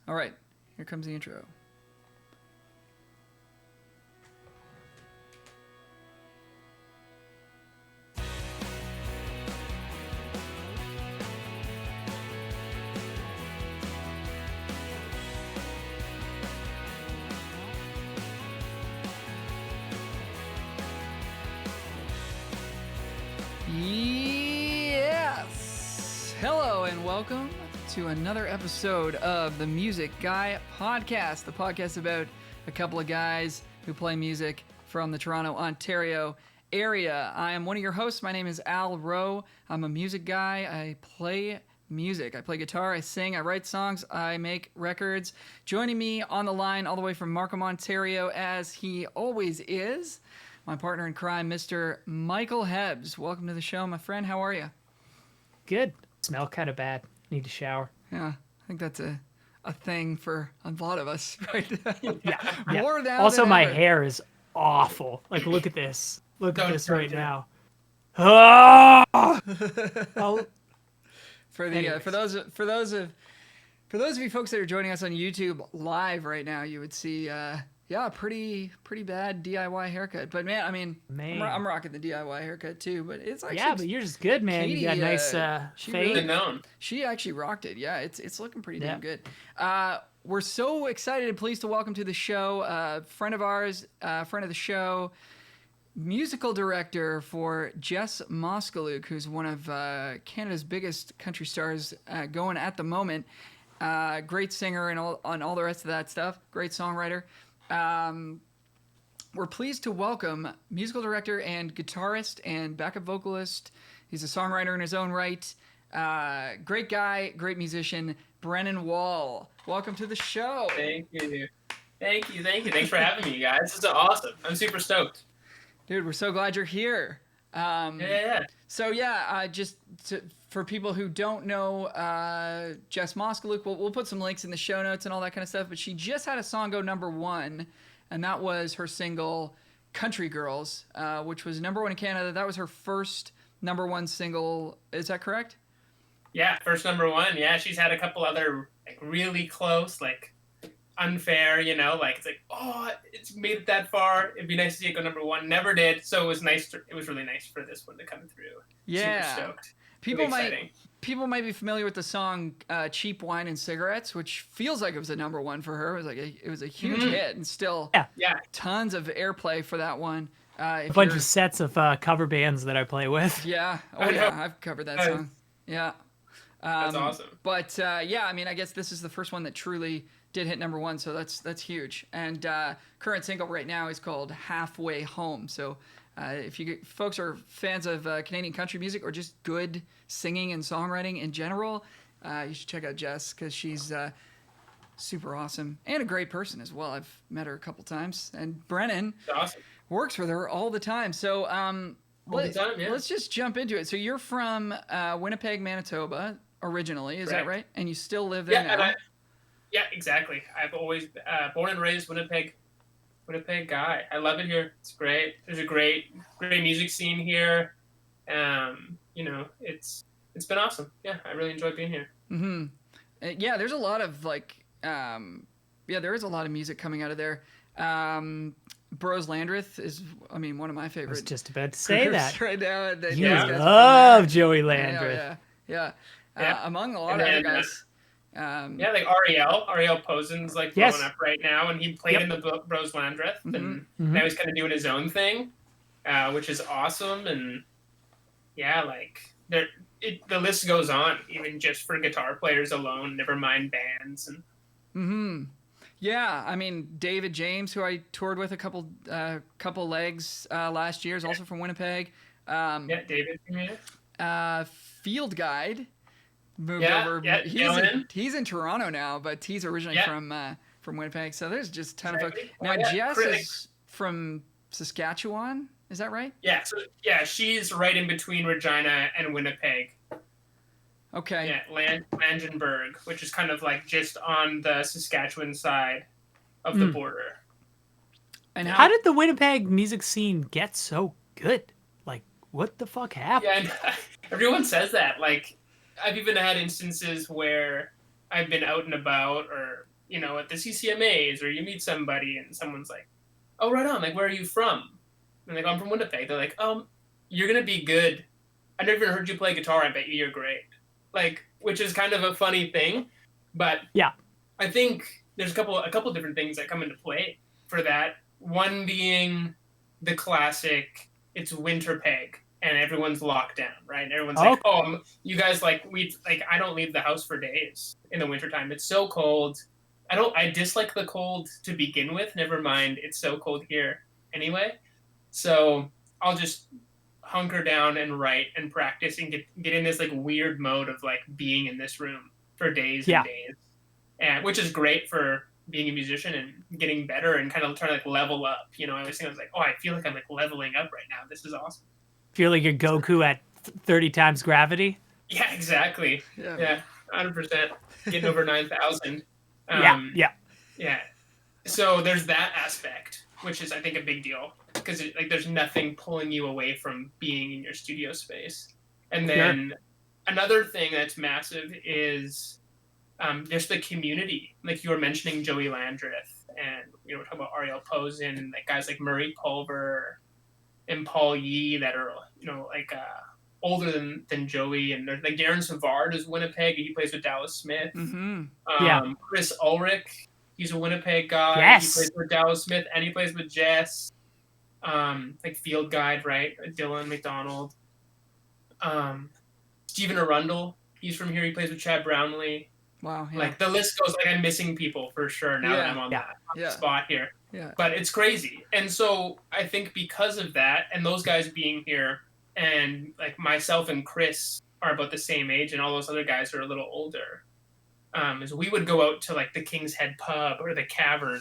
All right, here comes the intro. Yes! Hello and welcome to another episode of the Music Guy Podcast, the podcast about a couple of guys who play music from the Toronto, Ontario area. I am one of your hosts. My name is Al Rowe. I'm a music guy. I play music. I play guitar, I sing, I write songs, I make records. Joining me on the line all the way from Markham, Ontario, as he always is, my partner in crime, Mr. Michael Hebbs. Welcome to the show, my friend. How are you? Good. Smell kind of bad. Need to shower. Yeah, I think that's a thing for a lot of us, right? Yeah. More now Also, than my ever. hair is awful. Like, look at this. Look at this right now. Oh! For those of you folks that are joining us on YouTube live right now, you would see pretty bad DIY haircut. But man, I mean, I'm rocking the DIY haircut too. But it's actually but yours is good, man. Katie, you got a nice fade. She actually rocked it. Yeah, it's looking pretty damn good. We're so excited and pleased to welcome to the show friend of ours, friend of the show, musical director for Jess Moskaluk, who's one of Canada's biggest country stars going at the moment. Great singer and all the rest of that stuff. Great songwriter. We're pleased to welcome musical director and guitarist and backup vocalist. He's a songwriter in his own right. Great guy, great musician, Brennan Wall. Welcome to the show. Thank you. Thanks for having me, guys. This is awesome. I'm super stoked. Dude, we're so glad you're here. So for people who don't know Jess Moskaluk, we'll put some links in the show notes and all that kind of stuff, but she just had a song go #1, and that was her single Country Girls, which was #1 in Canada. That was her first #1 single. Is that correct? Yeah, first #1. Yeah, she's had a couple other like really close, like unfair, like it's like, oh, it's made it that far. It'd be nice to see it go #1. Never did, so it was nice. It was really nice for this one to come through. Yeah, super stoked. People might be familiar with the song "Cheap Wine and Cigarettes," which feels like it was a #1 for her. It was a huge hit, and still tons of airplay for that one. A bunch of sets of cover bands that I play with. Yeah, I've covered that song. Yeah, that's awesome. But I mean, I guess this is the first one that truly did hit #1, so that's huge. And current single right now is called "Halfway Home." So if you folks are fans of Canadian country music or just good singing and songwriting in general, you should check out Jess, because she's super awesome and a great person as well. I've met her a couple times, and Brennan works with her all the time. So let's just jump into it. So you're from Winnipeg, Manitoba originally, is that right? And you still live there now? Yeah, exactly. I've always born and raised Winnipeg guy. I love it here. It's great. There's a great music scene here. It's been awesome. Yeah, I really enjoy being here. Mm-hmm. Yeah, there's a lot of there is a lot of music coming out of there. Bros Landreth is, one of my favorite. I was just about to say that right now. You love Joey Landreth. Yeah. Among a lot of other guys. Like Ariel Posen's blowing up right now, and he played in the Bros Landreth, and now he's kind of doing his own thing, which is awesome. And the list goes on, even just for guitar players alone. Never mind bands and. Yeah, I mean, David James, who I toured with a couple legs last year, is also from Winnipeg. David. Field Guide moved over. Yeah, he's in Toronto now, but he's originally from Winnipeg. So there's just a ton of folks. Now, Jess is from Saskatchewan. Is that right? Yeah. So she's right in between Regina and Winnipeg. Okay. Yeah, Langenberg, which is kind of like just on the Saskatchewan side of the border. And how did the Winnipeg music scene get so good? Like, what the fuck happened? Yeah, everyone says that. Like, I've even had instances where I've been out and about or at the CCMAs, or you meet somebody and someone's like, oh, right on, like, where are you from? And they go, I'm from Winnipeg. They're like, you're going to be good. I never even heard you play guitar. I bet you're great. Like, which is kind of a funny thing. But yeah, I think there's a couple different things that come into play for that. One being the classic, it's winter peg and everyone's locked down, right? And everyone's like, oh, you guys I don't leave the house for days in the wintertime. It's so cold. I dislike the cold to begin with. Never mind, it's so cold here anyway. So I'll just hunker down and write and practice and get in this like weird mode of like being in this room for days and days, and which is great for being a musician and getting better and kind of trying to like level up. I always think I was like, oh, I feel like I'm like leveling up right now. This is awesome. Feel like you're Goku at 30 times gravity. Yeah, exactly. Yeah, 100%. Getting over 9,000. Yeah. So there's that aspect, which is I think a big deal because like there's nothing pulling you away from being in your studio space. And then another thing that's massive is just the community. Like you were mentioning Joey Landreth, and we're talking about Ariel Posen and like guys like Murray Pulver and Paul Yee that are older than Joey, and there's like Darren Savard is Winnipeg. He plays with Dallas Smith. Mm-hmm. Chris Ulrich, he's a Winnipeg guy. Yes. He plays with Dallas Smith and he plays with Jess. Like field guide, right? Dylan McDonald. Stephen Arundel, he's from here. He plays with Chad Brownlee. Wow. Yeah. Like the list goes. Like I'm missing people for sure now that I'm on that spot here. Yeah. But it's crazy, and so I think because of that, and those guys being here, and like myself and Chris are about the same age, and all those other guys are a little older. Is we would go out to like the King's Head pub or the Cavern,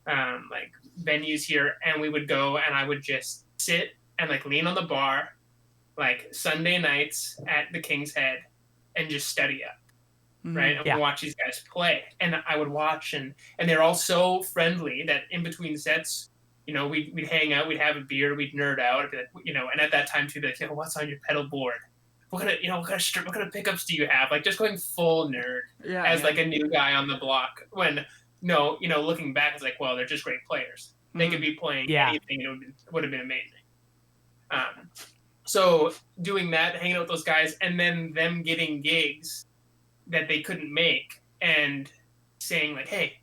like venues here, and we would go, and I would just sit and like lean on the bar, like Sunday nights at the King's Head, and just study up. Right, and watch these guys play, and I would watch, and they're all so friendly that in between sets, we'd hang out, we'd have a beer, we'd nerd out, I'd be like, and at that time too, be like, what's on your pedal board? What kind of pickups do you have? Like just going full nerd as like a new guy on the block. When looking back, it's like, well, they're just great players. They could be playing anything, it would have been amazing. So doing that, hanging out with those guys, and then them getting gigs that they couldn't make, and saying like, hey,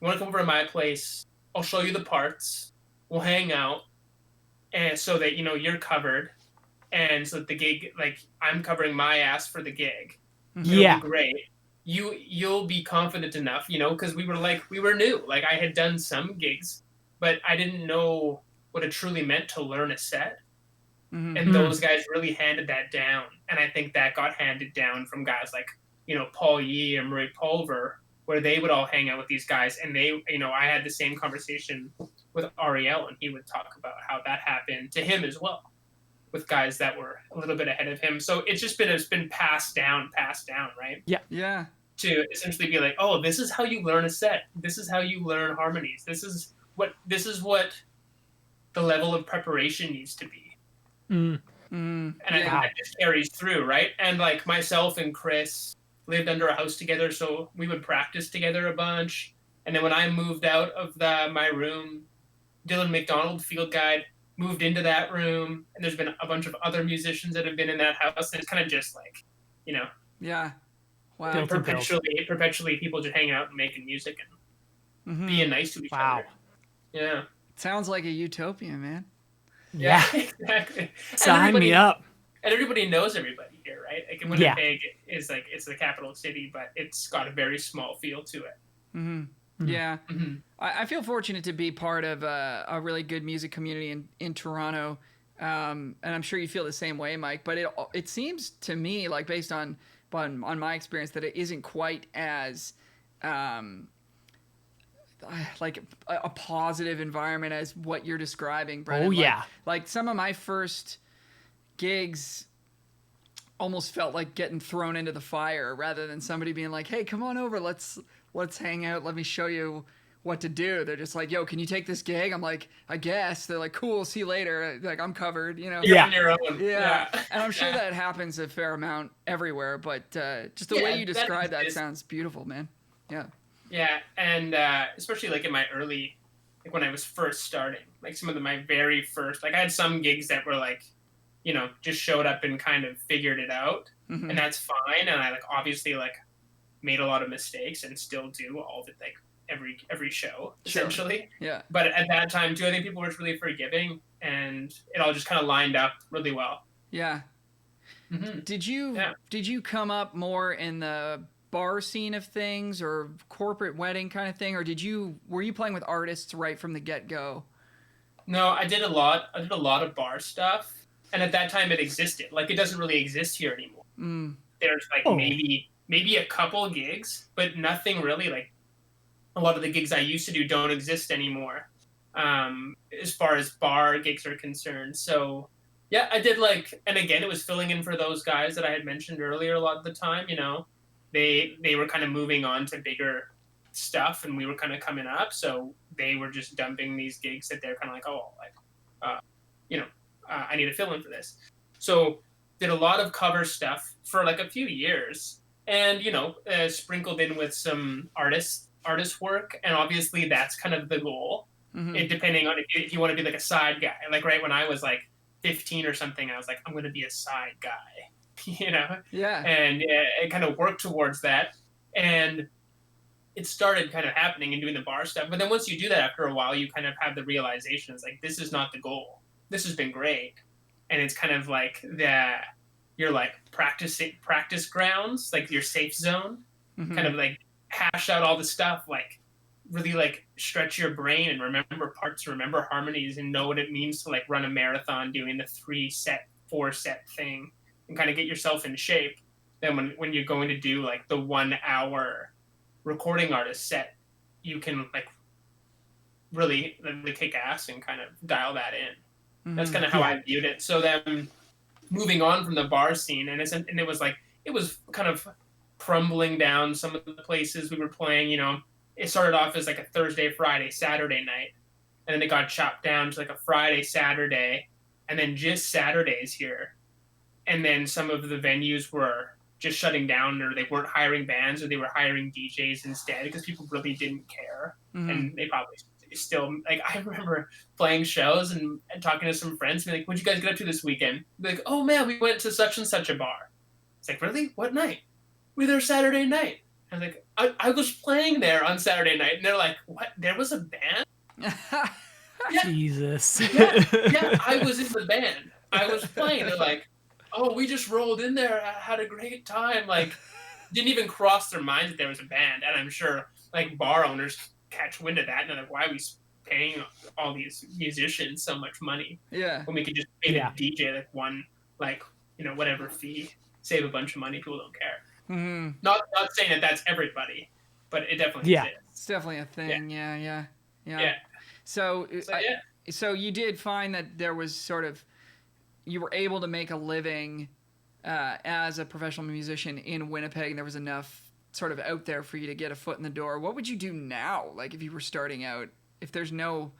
you want to come over to my place? I'll show you the parts. We'll hang out, and so that you're covered, and so that the gig, like I'm covering my ass for the gig. It'll be great. You'll be confident enough, because we were new. Like I had done some gigs, but I didn't know what it truly meant to learn a set. And those guys really handed that down, and I think that got handed down from guys like Paul Yee and Murray Pulver, where they would all hang out with these guys, and they, I had the same conversation with Ariel, and he would talk about how that happened to him as well, with guys that were a little bit ahead of him. So it's been passed down, right? Yeah. To essentially be like, oh, this is how you learn a set. This is how you learn harmonies. This is what the level of preparation needs to be. And I think that just carries through, right? And like myself and Chris lived under a house together, so we would practice together a bunch. And then when I moved out of my room, Dylan McDonald, field guide, moved into that room, and there's been a bunch of other musicians that have been in that house, and it's kind of just like, yeah, wow, perpetually people just hanging out and making music and being nice to each other. Yeah, sounds like a utopia, man. Yeah. Exactly. Sign me up. And everybody knows everybody here, right? Like Winnipeg is like, it's the capital city, but it's got a very small feel to it. Yeah. I feel fortunate to be part of a really good music community in Toronto. And I'm sure you feel the same way, Mike, but it seems to me, like based on my experience, that it isn't quite as like a positive environment as what you're describing, Brennan. Oh yeah. Like some of my first gigs almost felt like getting thrown into the fire rather than somebody being like, hey, come on over, let's hang out, let me show you what to do. They're just like, yo, can you take this gig? I'm like, I guess. They're like, cool, see you later. Like, I'm covered, You're on your own. Yeah. And I'm sure that happens a fair amount everywhere, but just the way you describe that sounds beautiful, man. Yeah. Yeah, and especially like in my early, like when I was first starting, like some of my very first, like I had some gigs that were like, just showed up and kind of figured it out, Mm-hmm. and that's fine. And I like obviously like made a lot of mistakes and still do all the like every show Sure. essentially. Yeah. But at that time too, I think people were really forgiving, and it all just kind of lined up really well. Yeah. Mm-hmm. Did you come up more in the bar scene of things or corporate wedding kind of thing, or were you playing with artists right from the get go? No, I did a lot. I did a lot of bar stuff, and at that time it existed. Like it doesn't really exist here anymore. Mm. There's like Oh. maybe a couple gigs, but nothing really. Like a lot of the gigs I used to do don't exist anymore, as far as bar gigs are concerned. So yeah, I did like, and again, it was filling in for those guys that I had mentioned earlier. A lot of the time, they were kind of moving on to bigger stuff, and we were kind of coming up, so they were just dumping these gigs that they're kind of like, oh, like, I need to fill in for this. So did a lot of cover stuff for like a few years, and sprinkled in with some artist work, and obviously that's kind of the goal. Mm-hmm. Depending on if you want to be like a side guy, like right when I was like 15 or something, I was like, I'm going to be a side guy, Yeah. and it kind of worked towards that, and it started kind of happening and doing the bar stuff. But then once you do that, after a while, you kind of have the realization, it's like, this is not the goal. This has been great, and it's kind of like your like practice grounds, like your safe zone. Mm-hmm. Kind of like hash out all the stuff, like really like stretch your brain and remember parts, remember harmonies, and know what it means to like run a marathon doing the 4-set thing, and kind of get yourself in shape. Then when you're going to do like the 1 hour recording artist set, you can like really kick ass and kind of dial that in. Mm-hmm. That's kind of how I viewed it. So then moving on from the bar scene, and it was kind of crumbling down some of the places we were playing. It started off as like a Thursday, Friday, Saturday night, and then it got chopped down to like a Friday, Saturday, and then just Saturdays here. And then some of the venues were just shutting down, or they weren't hiring bands, or they were hiring DJs instead, because people really didn't care. Mm-hmm. And they probably still, like, I remember playing shows and talking to some friends, being like, what'd you guys get up to this weekend? Be like, oh man, we went to such and such a bar. It's like, really? What night? We were there Saturday night. I was like, I was playing there on Saturday night. And they're like, what? There was a band? Yeah. Jesus. Yeah, I was in the band. I was playing. They're like, oh, we just rolled in there, had a great time. Like, didn't even cross their minds that there was a band. And I'm sure, like, bar owners catch wind of that, and they're like, why are we paying all these musicians so much money? Yeah. When we could just pay the DJ, like, one, like, whatever fee, save a bunch of money, people don't care. Mm-hmm. Not saying that that's everybody, but it definitely is. It's definitely a thing. Yeah. So you did find that there was sort of, you were able to make a living as a professional musician in Winnipeg, and there was enough sort of out there for you to get a foot in the door. What would you do now, like if you were starting out, if there's no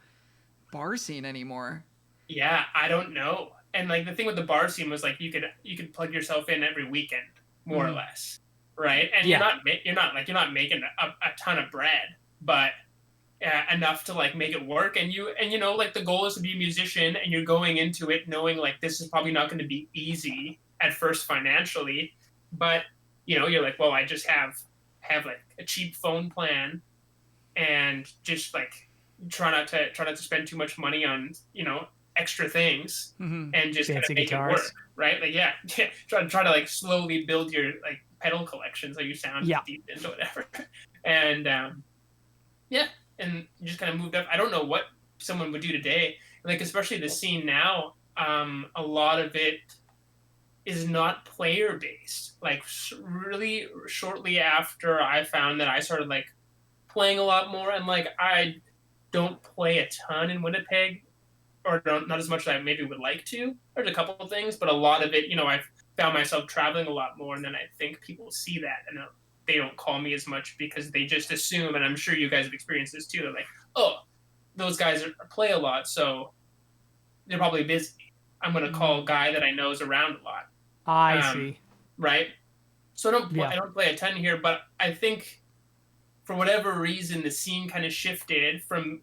bar scene anymore? Yeah, I don't know. And like the thing with the bar scene was like you could plug yourself in every weekend, more or less, right? And you're not making a ton of bread, but enough to like make it work. And like the goal is to be a musician, and you're going into it knowing like this is probably not going to be easy at first financially, but you're like, well, I just have like a cheap phone plan, and just like try not to spend too much money on extra things, and just kind of make it work, right? Like try to like slowly build your like pedal collection so you sound decent or whatever, and and you just kind of moved up. I don't know what someone would do today, like especially the scene now. A lot of it is not player based. Like really shortly after I found that I started like playing a lot more, and like I don't play a ton in Winnipeg, or not as much as I maybe would like to. There's a couple of things, but a lot of it, I've found myself traveling a lot more, and then I think people see that and they don't call me as much because they just assume, and I'm sure you guys have experienced this too, they're like, oh, those guys play a lot, so they're probably busy. I'm going to call a guy that I know is around a lot. I see. Right? So I don't play a ton here, but I think for whatever reason, the scene kind of shifted from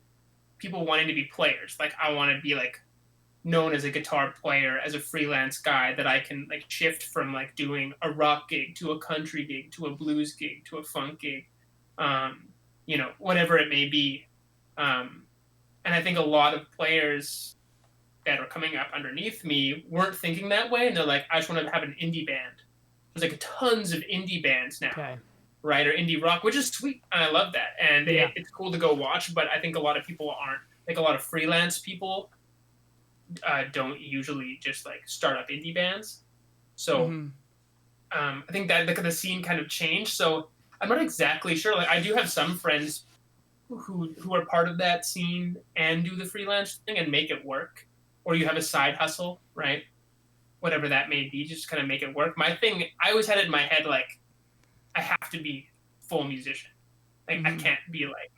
people wanting to be players. Like, I want to be like known as a guitar player, as a freelance guy, that I can like shift from like doing a rock gig to a country gig to a blues gig to a funk gig, you know, whatever it may be. And I think a lot of players that are coming up underneath me weren't thinking that way, and they're like, I just want to have an indie band. There's like tons of indie bands now, right? Or indie rock, which is sweet, and I love that, and it's cool to go watch. But I think a lot of people aren't, like, a lot of freelance people don't usually just like start up indie bands. So I think that the scene kind of changed. So I'm not exactly sure. Like, I do have some friends who are part of that scene and do the freelance thing and make it work. Or you have a side hustle, right? Whatever that may be, just kind of make it work. My thing, I always had it in my head, like, I have to be full musician. Like, I can't be like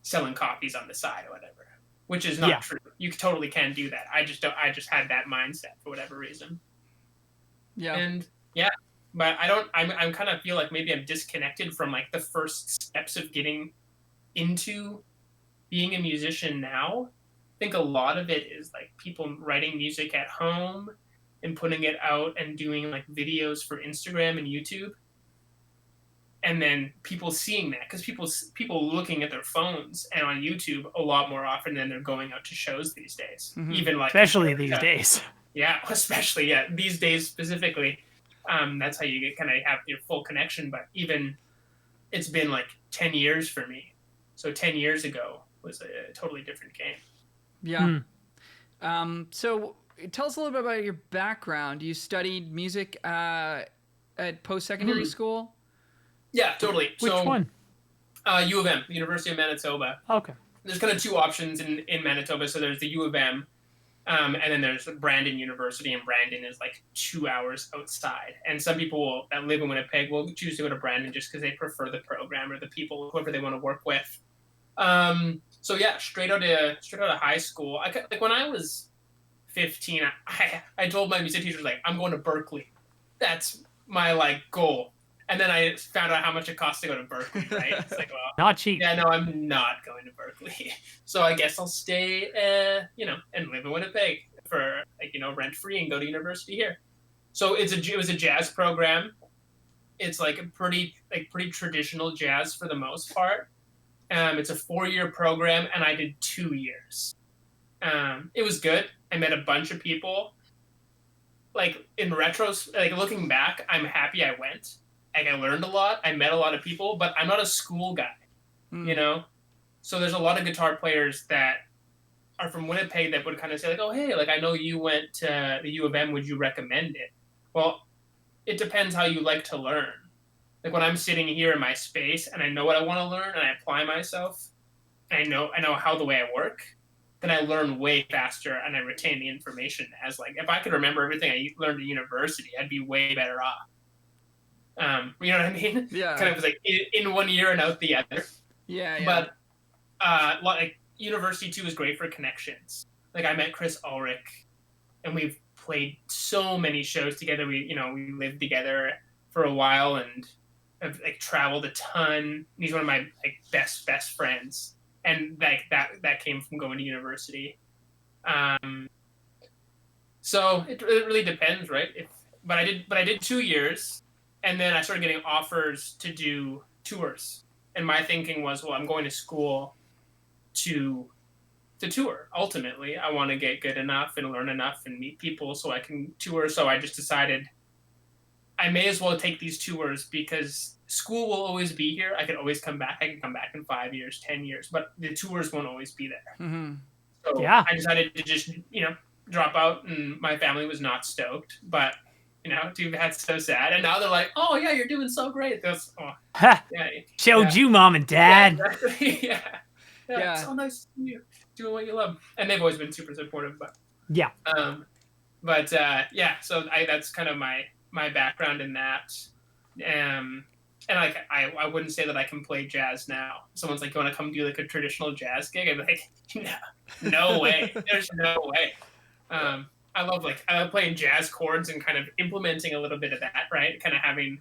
selling copies on the side or whatever, which is not true. You totally can do that. I just had that mindset for whatever reason. Yeah. And but I'm kind of feel like maybe I'm disconnected from like the first steps of getting into being a musician now. I think a lot of it is like people writing music at home and putting it out and doing like videos for Instagram and YouTube, and then people seeing that, because people looking at their phones and on YouTube a lot more often than they're going out to shows these days. Even like especially these days. Yeah, especially these days specifically. That's how you kind of have your full connection. But even it's been like 10 years for me. So 10 years ago was a totally different game. Yeah. So tell us a little bit about your background. You studied music at post-secondary school? Yeah, totally. Which one? U of M, University of Manitoba. Okay. There's kind of two options in Manitoba. So there's the U of M, and then there's Brandon University, and Brandon is like 2 hours outside. And some people that live in Winnipeg will choose to go to Brandon just because they prefer the program or the people, whoever they want to work with. So yeah, straight out of high school. Like when I was 15, I told my music teachers, like, I'm going to Berkeley. That's my like goal. And then I found out how much it costs to go to Berkeley, right? It's like, well, not cheap. Yeah, no, I'm not going to Berkeley. So I guess I'll stay, and live in Winnipeg for like, rent free and go to university here. So it was a jazz program. It's like a pretty traditional jazz for the most part. It's a 4-year program, and I did 2 years. It was good. I met a bunch of people. Like, in like looking back, I'm happy I went. Like, I learned a lot. I met a lot of people, but I'm not a school guy, So there's a lot of guitar players that are from Winnipeg that would kind of say, like, oh, hey, like, I know you went to the U of M. Would you recommend it? Well, it depends how you like to learn. Like, when I'm sitting here in my space and I know what I want to learn and I apply myself, and I know how the way I work, then I learn way faster and I retain the information. As like, if I could remember everything I learned at university, I'd be way better off. You know what I mean? Yeah. Kind of like in 1 year and out the other. Yeah. But like university too is great for connections. Like, I met Chris Ulrich, and we've played so many shows together. We lived together for a while and have like traveled a ton. He's one of my like best friends, and like that came from going to university. So it really depends, right? But I did 2 years. And then I started getting offers to do tours. And my thinking was, well, I'm going to school to tour. Ultimately, I want to get good enough and learn enough and meet people so I can tour. So I just decided I may as well take these tours, because school will always be here. I can always come back. I can come back in 5 years, 10 years, but the tours won't always be there. So I decided to just, drop out, and my family was not stoked, but too bad, so sad. And now they're like, oh yeah, you're doing so great. That's showed you, mom and dad. Yeah, exactly. Yeah. It's so nice to see you doing what you love. And they've always been super supportive. But so that's kind of my background in that. And like I wouldn't say that I can play jazz now. Someone's like, you want to come do like a traditional jazz gig? I'd be like, no way. There's no way. I love playing jazz chords and kind of implementing a little bit of that, right? Kind of having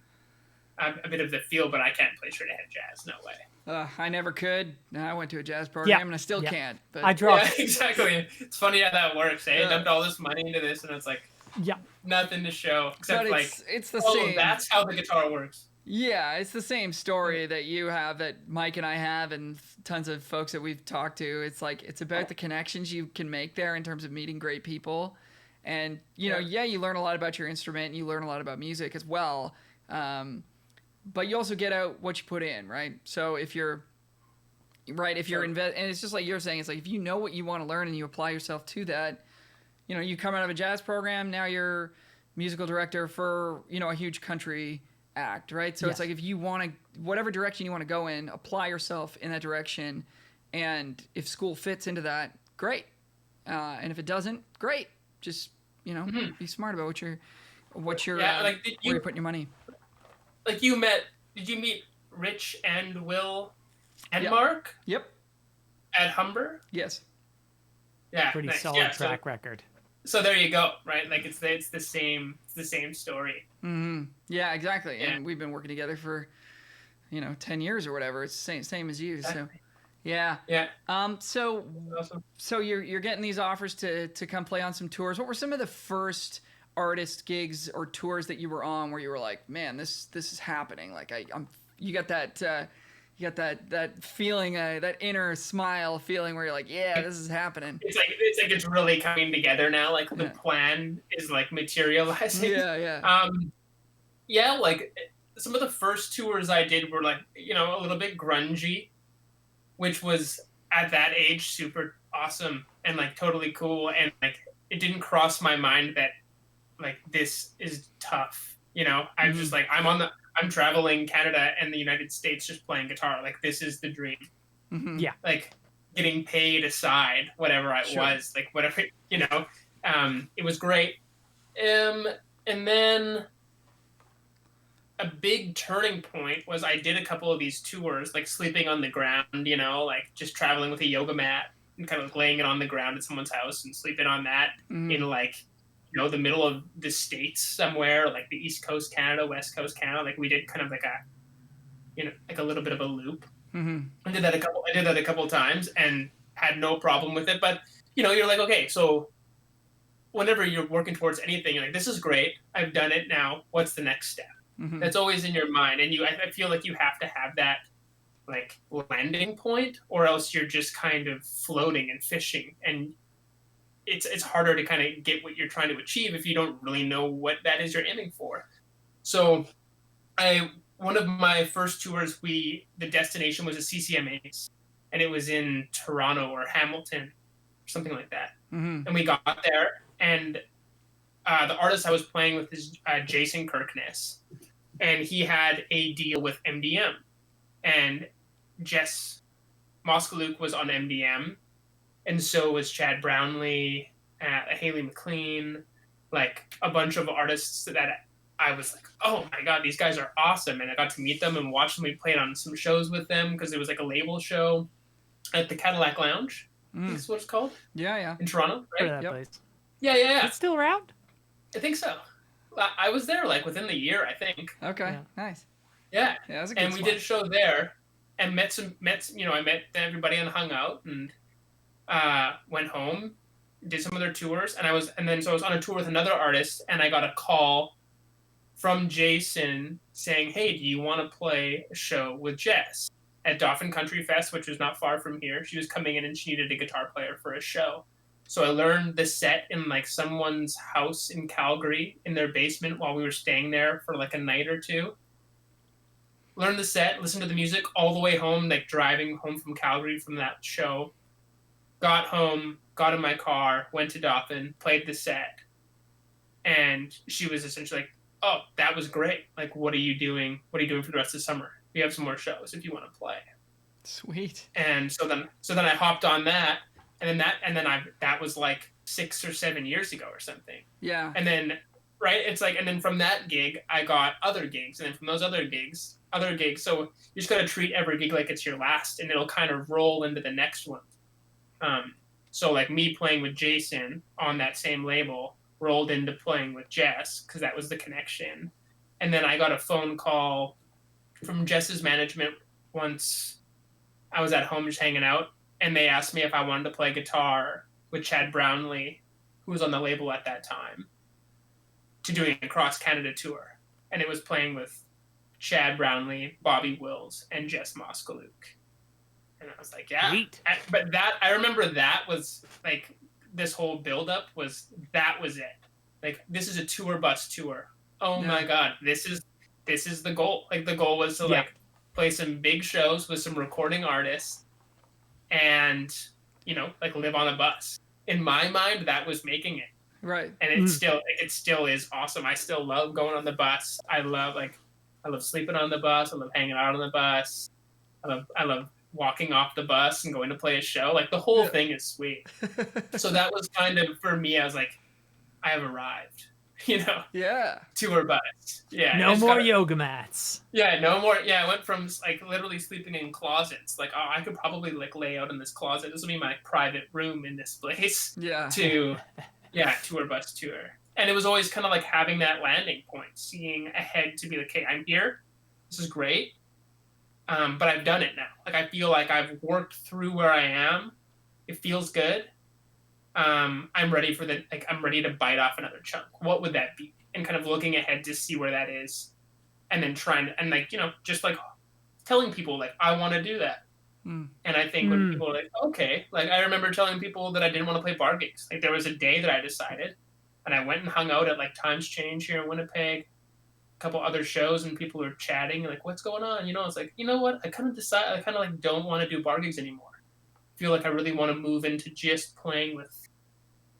a bit of the feel, but I can't play straight ahead jazz. No way. I never could. I went to a jazz program and I still can't. But I dropped. Yeah, exactly. It's funny how that works. Eh? Yeah. I dumped all this money into this, and it's like nothing to show except but like, it's the oh, same. that's how the guitar works. Yeah, it's the same story that you have, that Mike and I have, and tons of folks that we've talked to. It's like, it's about the connections you can make there in terms of meeting great people. And, you know, you learn a lot about your instrument and you learn a lot about music as well. But you also get out what you put in, right? So if you're, and it's just like you're saying, it's like, if you know what you want to learn and you apply yourself to that, you know, you come out of a jazz program, now you're musical director for, you know, a huge country act, right? So it's like, if you want to, whatever direction you want to go in, apply yourself in that direction. And if school fits into that, great. And if it doesn't, great. Just, you know, be smart about where you're putting your money. Like did you meet Rich and Will and Mark? Yep. At Humber? Yes. Yeah. Pretty solid track record. So there you go, right? Like it's the same story. Mm-hmm. Yeah, exactly. Yeah. And we've been working together for, 10 years or whatever. It's the same as you. Exactly. So, yeah. Yeah. So, awesome. So you're getting these offers to come play on some tours. What were some of the first artist gigs or tours that you were on where you were like, man, this is happening? Like you got that. You got that feeling, that inner smile feeling where you're like, yeah, this is happening. It's like it's really coming together now. Like the plan is like materializing. Yeah. Yeah, like some of the first tours I did were like, a little bit grungy, which was at that age super awesome and like totally cool. And like it didn't cross my mind that like this is tough. I'm just like I'm traveling Canada and the United States just playing guitar. Like, this is the dream. Mm-hmm. Yeah. Like, getting paid aside, whatever I was. Like, whatever, it was great. And then a big turning point was I did a couple of these tours, like, sleeping on the ground, like, just traveling with a yoga mat and kind of like laying it on the ground at someone's house and sleeping on that in, like, the middle of the States somewhere, like the East Coast Canada, West Coast Canada. Like we did kind of like a little bit of a loop. Mm-hmm. I did that a couple of times and had no problem with it. But, you're like, okay, so whenever you're working towards anything, you're like, this is great. I've done it now. What's the next step? Mm-hmm. That's always in your mind. And I feel like you have to have that like landing point or else you're just kind of floating and fishing and it's harder to kind of get what you're trying to achieve if you don't really know what that is you're aiming for. So one of my first tours, the destination was a CCMAs, and it was in Toronto or Hamilton, or something like that. Mm-hmm. And we got there, and the artist I was playing with is Jason Kirkness, and he had a deal with MDM, and Jess Moskaluk was on MDM, and so was Chad Brownlee, Haley McLean, like a bunch of artists that I was like, oh my God, these guys are awesome. And I got to meet them and watch them. We played on some shows with them because it was like a label show at the Cadillac Lounge. I think that's what it's called. Yeah. In Toronto, right? That place. Yeah. It's still around? I think so. I was there like within the year, I think. Okay, nice. Yeah. That was a good and spot. We did a show there and I met everybody and hung out and went home, did some of their tours, so I was on a tour with another artist, and I got a call from Jason saying, "Hey, do you want to play a show with Jess at Dauphin Country Fest, which was not far from here?" She was coming in and she needed a guitar player for a show. So I learned the set in like someone's house in Calgary in their basement while we were staying there for like a night or two. Learned the set, listened to the music all the way home, like driving home from Calgary from that show. Got home, got in my car, went to Dauphin, played the set, and she was essentially like, "Oh, that was great. Like, what are you doing? What are you doing for the rest of the summer? We have some more shows if you want to play." Sweet. And so then I hopped on that, and then that was like 6 or 7 years ago or something. Yeah. And then it's like, and then from that gig, I got other gigs, and then from those other gigs. So you just gotta treat every gig like it's your last, and it'll kind of roll into the next one. So like me playing with Jason on that same label rolled into playing with Jess because that was the connection. And then I got a phone call from Jess's management once I was at home just hanging out, and they asked me if I wanted to play guitar with Chad Brownlee, who was on the label at that time, to doing a cross-Canada tour. And it was playing with Chad Brownlee, Bobby Wills, and Jess Moskaluk. And I was like, yeah. Sweet. But I remember that was, like, this whole build-up was it. Like, this is a tour bus tour. Oh, my God. This is the goal. Like, the goal was to, like, play some big shows with some recording artists and, you know, like, live on a bus. In my mind, that was making it. Right. And it still is awesome. I still love going on the bus. I love sleeping on the bus. I love hanging out on the bus. I love walking off the bus and going to play a show. Like, the whole thing is sweet. So that was kind of, for me, I was like, I have arrived, you know? Yeah. Tour bus. Yeah. No more yoga mats. Yeah, no more. Yeah, I went from, like, literally sleeping in closets. Like, oh, I could probably, like, lay out in this closet. This will be my private room in this place. Yeah. To, yeah, tour bus tour. And it was always kind of like having that landing point, seeing ahead to be like, okay, I'm here. This is great. But I've done it now. Like, I feel like I've worked through where I am. It feels good. I'm ready I'm ready to bite off another chunk. What would that be? And kind of looking ahead to see where that is. And then like, you know, just like telling people, like, I want to do that. And I think when people are like, okay, like, I remember telling people that I didn't want to play bar gigs. Like, there was a day that I decided, and I went and hung out at, like, Times Change here in Winnipeg, a couple other shows, and people were chatting, like, what's going on? You know, it's like, you know what? I kind of like don't want to do bar gigs anymore. I feel like I really want to move into just playing with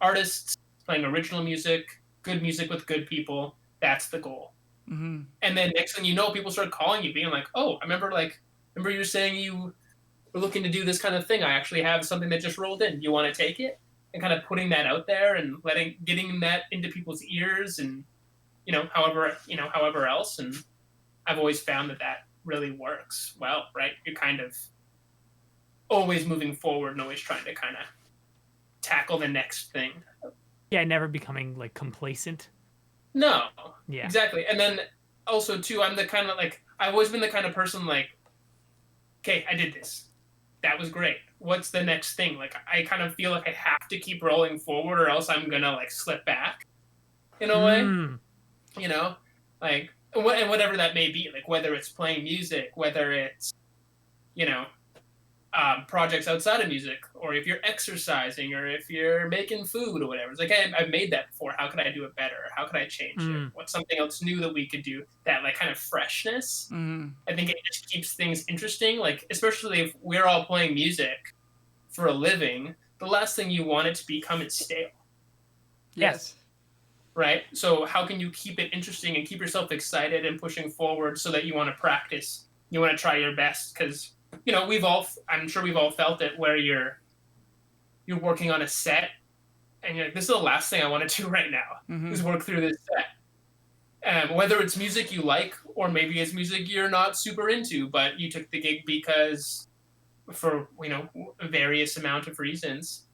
artists, playing original music with good people. That's the goal. Mm-hmm. And then next thing you know, people start calling you, being like, oh, I remember you were saying you were looking to do this kind of thing. I actually have something that just rolled in. You want to take it? And kind of putting that out there and getting that into people's ears, and, you know, however else. And I've always found that really works well, right? You're kind of always moving forward and always trying to kind of tackle the next thing. Yeah, never becoming, like, complacent. No. Yeah. Exactly. And then also too, I'm the kind of, like, I've always been the kind of person, like, okay, I did this. That was great. What's the next thing? Like, I kind of feel like I have to keep rolling forward, or else I'm gonna, like, slip back in a way. You know, like, and whatever that may be, like, whether it's playing music, whether it's, you know, projects outside of music, or if you're exercising, or if you're making food or whatever. It's like, hey, I've made that before. How could I do it better? How could I change it? What's something else new that we could do? That, like, kind of freshness. I think it just keeps things interesting. Like, especially if we're all playing music for a living, the last thing you want it to become is stale. Yes. Right? So how can you keep it interesting and keep yourself excited and pushing forward, so that you want to practice, you want to try your best? Because, you know, I'm sure we've all felt it, where you're working on a set and you're like, this is the last thing I want to do right now, is work through this set. Whether it's music you like, or maybe it's music you're not super into, but you took the gig because, for, you know, various amount of reasons.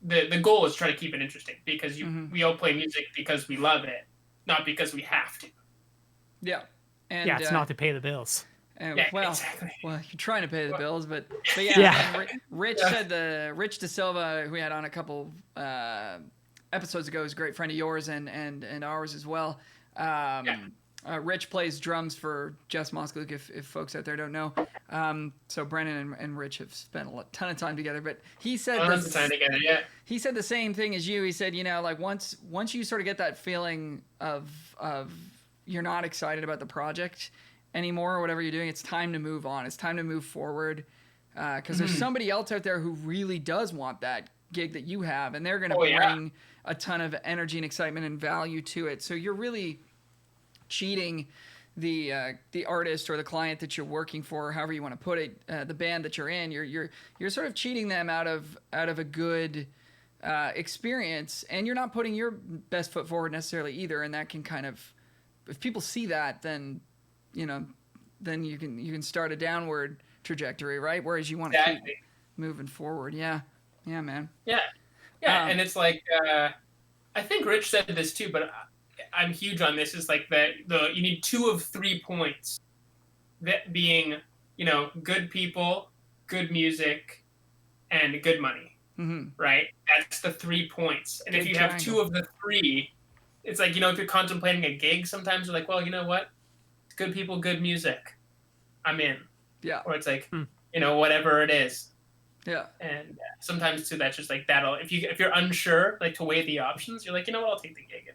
The goal is try to keep it interesting, because we all play music because we love it, not because we have to. Yeah. And, yeah, it's not to pay the bills. Exactly. Well, you're trying to pay the bills, but yeah. Rich said Rich De Silva, who we had on a couple episodes ago, is a great friend of yours and ours as well. Rich plays drums for Jess Moskaluk, if folks out there don't know. So Brennan and Rich have spent a ton of time together, but he said he said the same thing as you. He said, you know, like, once you sort of get that feeling of you're not excited about the project anymore, or whatever you're doing, it's time to move on. It's time to move forward, because there's somebody else out there who really does want that gig that you have, and they're going to bring a ton of energy and excitement and value to it. So you're really cheating the artist or the client that you're working for, however you want to put it, the band that you're in. You're sort of cheating them out of a good experience, and you're not putting your best foot forward necessarily either. And that can kind of, if people see that, then, you know, then you can start a downward trajectory, right? Whereas you want to keep moving forward. Yeah, man. Yeah. And it's like, I think Rich said this too, but I'm huge on this. Is like you need 2 of 3 points. That being, good people, good music, and good money. Mm-hmm. Right? That's the 3 points. And Good if you triangle. have 2 of the 3, it's like, if you're contemplating a gig, sometimes you're like, well, you know what? Good people, good music. I'm in. Yeah. Or it's like, whatever it is. Yeah. And sometimes too, that's just like that'll, if you're unsure, like to weigh the options, you're like, you know what, I'll take the gig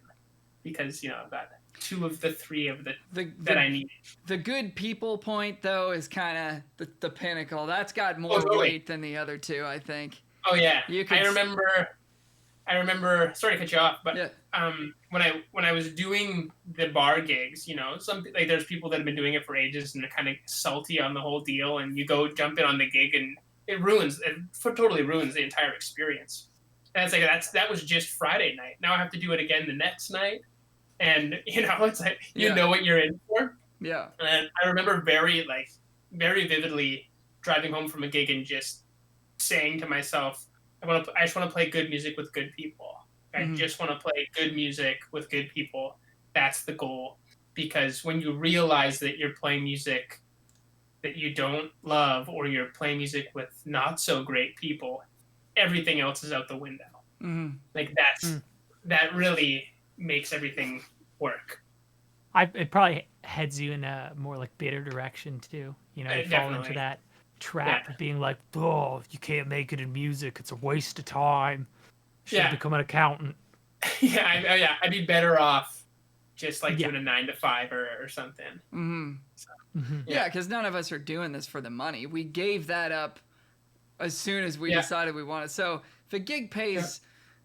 because, I've got 2 of the 3 of that I need. The good people point though is kind of the pinnacle. That's got more weight than the other 2, I think. Oh yeah. I remember, sorry to cut you off, but when I was doing the bar gigs, there's people that have been doing it for ages and they're kind of salty on the whole deal, and you go jump in on the gig and it totally ruins the entire experience. And it's like that was just Friday night. Now I have to do it again the next night, and it's like know what you're in for. Yeah. And I remember very vividly driving home from a gig and just saying to myself, I just want to play good music with good people. I just want to play good music with good people. That's the goal. Because when you realize that you're playing music that you don't love, or you're playing music with not so great people, everything else is out the window. Mm-hmm. Like that really makes everything work. It probably heads you in a more like bitter direction too. You fall into that trap of being like, oh, you can't make it in music. It's a waste of time. Should become an accountant. I'd be better off just like doing a 9 to 5 or something. Mm-hmm. So, yeah, because none of us are doing this for the money. We gave that up as soon as we decided we wanted. So if a gig pays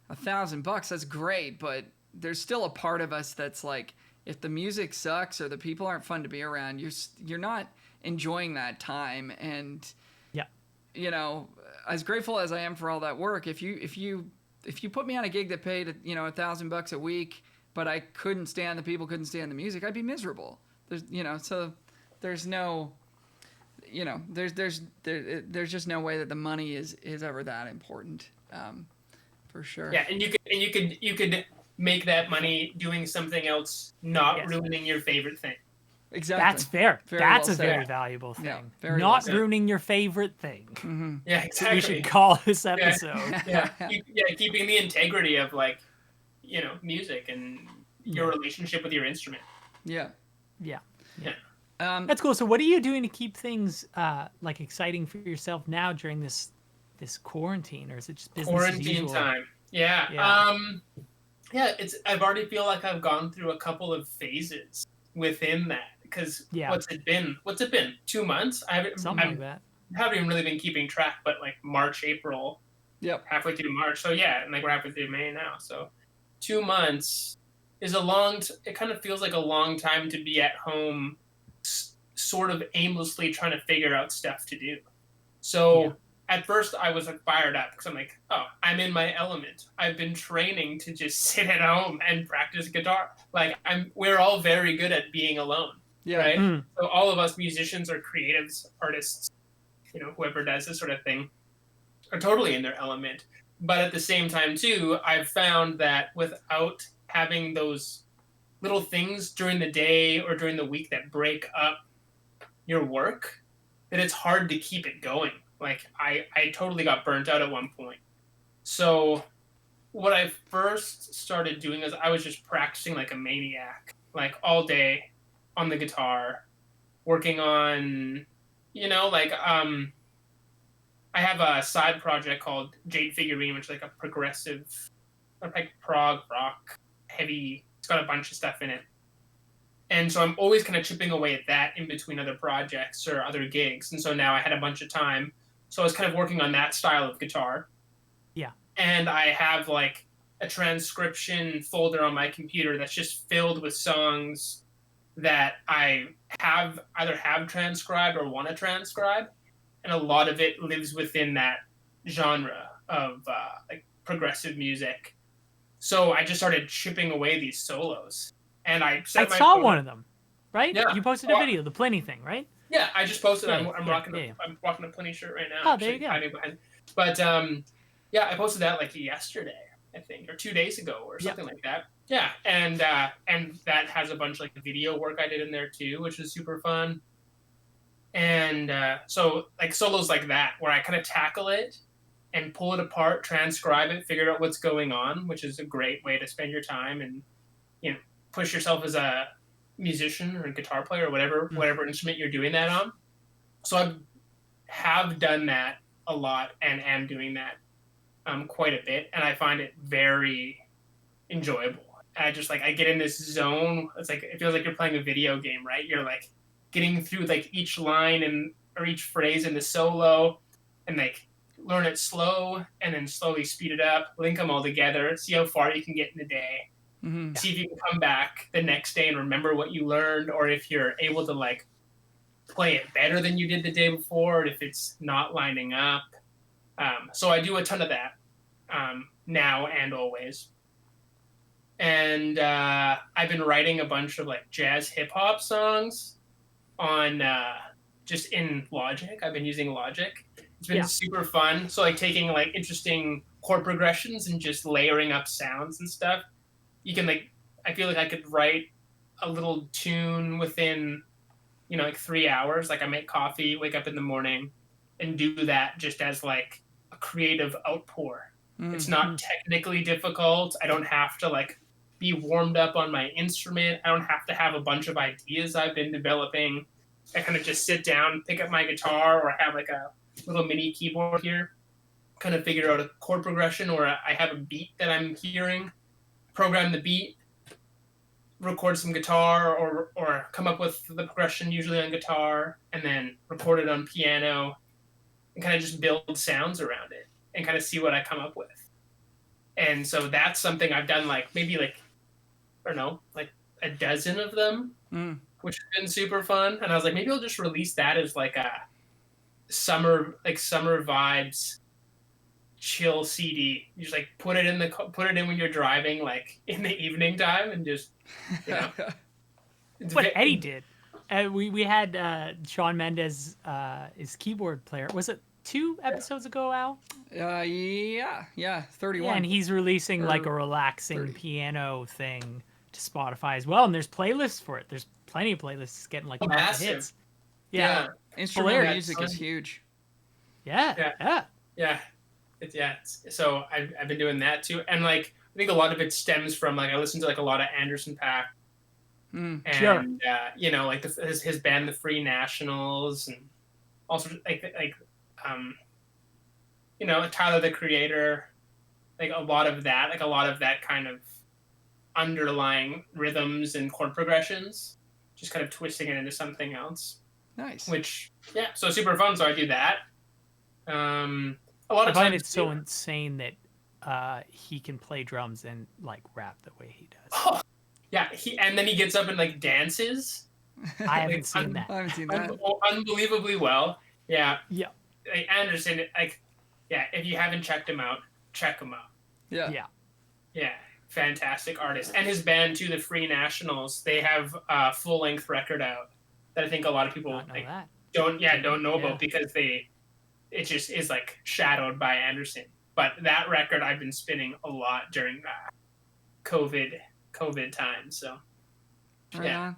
$1,000, that's great, but there's still a part of us that's like, if the music sucks or the people aren't fun to be around, you're not enjoying that time. And as grateful as I am for all that work, if you put me on a gig that paid $1,000 a week, but I couldn't stand the people, couldn't stand the music, I'd be miserable. So there's no, there's just no way that the money is ever that important, for sure. Yeah, and you could make that money doing something else, not ruining your favorite thing. Exactly. That's fair. That's a very valuable thing. Not ruining your favorite thing. Mm-hmm. Yeah, exactly. We should call this episode. Keeping the integrity of music and your relationship with your instrument. Yeah. That's cool. So what are you doing to keep things exciting for yourself now during this quarantine, or is it just business as usual? Quarantine time. Yeah. I've already feel like I've gone through a couple of phases within that, because what's it been? 2 months? I haven't even really been keeping track, but like March, April. Yep. Halfway through March. So and we're halfway through May now. So 2 months is it kind of feels like a long time to be at home, sort of aimlessly trying to figure out stuff to do. So at first I was fired up because I'm like, oh, I'm in my element. I've been training to just sit at home and practice guitar. We're all very good at being alone. Yeah. Right. Mm. So all of us musicians or creatives, artists, whoever does this sort of thing, are totally in their element. But at the same time too, I've found that without having those little things during the day or during the week that break up your work, that it's hard to keep it going. I totally got burnt out at one point. So what I first started doing is I was just practicing like a maniac, all day on the guitar, working on, I have a side project called Jade Figurine, which is a progressive, prog rock, heavy. It's got a bunch of stuff in it. And so I'm always kind of chipping away at that in between other projects or other gigs. And so now I had a bunch of time. So I was kind of working on that style of guitar. Yeah. And I have a transcription folder on my computer that's just filled with songs that I either have transcribed or want to transcribe. And a lot of it lives within that genre of progressive music. So I just started chipping away these solos. And I saw one of them, right? Yeah. You posted a video, the Plenty thing, right? Yeah, I just posted. I'm rocking a Plenty shirt right now. Oh, there you go. But I posted that yesterday, I think, or 2 days ago, or something like that. Yeah, and that has a bunch of video work I did in there too, which was super fun. And so like solos like that, where I kind of tackle it and pull it apart, transcribe it, figure out what's going on, which is a great way to spend your time and, you know, push yourself as a musician or a guitar player or whatever instrument you're doing that on. So I have done that a lot and am doing that quite a bit, and I find it very enjoyable. I just like I get in this zone. It's like it feels like you're playing a video game, right? You're like getting through like each line and or each phrase in the solo, and like learn it slow and then slowly speed it up, link them all together, see how far you can get in a day. Mm-hmm. See if you can come back the next day and remember what you learned, or if you're able to like play it better than you did the day before, if it's not lining up. So I do a ton of that now and always. And I've been writing a bunch of like jazz hip hop songs on just in Logic. I've been using Logic. It's been super fun. So like taking like interesting chord progressions and just layering up sounds and stuff. You can like, I feel like I could write a little tune within, you know, like 3 hours. Like I make coffee, wake up in the morning, and do that just as like a creative outpour. It's not technically difficult. I don't have to like be warmed up on my instrument. I don't have to have a bunch of ideas I've been developing. I kind of just sit down, pick up my guitar, or I have like a little mini keyboard here, kind of figure out a chord progression, or I have a beat that I'm hearing, program the beat, record some guitar, or come up with the progression usually on guitar, and then record it on piano, and kind of just build sounds around it and kind of see what I come up with. And so that's something I've done like maybe like, I don't know, like a dozen of them, which has been super fun. And I was like, maybe I'll just release that as like a summer vibes chill CD. You just like put it in when you're driving, like in the evening time, and just, you know. What Eddie did. We had Shawn Mendes, his keyboard player. Was it 2 episodes ago, Al? Yeah, 31. Yeah, and he's releasing like a relaxing 30. piano thing to Spotify as well, and there's playlists for it. There's plenty of playlists getting like lots of hits. Yeah. Instrumental music is huge. Yeah. So I've been doing that too, and like I think a lot of it stems from like I listen to like a lot of Anderson .Paak, and you know, like his band, the Free Nationals, and also like you know, Tyler the Creator, like a lot of that kind of underlying rhythms and chord progressions, just kind of twisting it into something else. Nice. Which, so super fun. So I do that. A lot of I find times it so insane that he can play drums and like rap the way he does. Oh, yeah, and then he gets up and like dances. I haven't seen that. I haven't seen that. Unbelievably well. Yeah. Yeah. Like Anderson, like, yeah, if you haven't checked him out, check him out. Yeah. Fantastic artist. And his band too, the Free Nationals, they have a full-length record out that I think a lot of people like, don't know about because it just is like shadowed by Anderson. But that record I've been spinning a lot during COVID time. So yeah.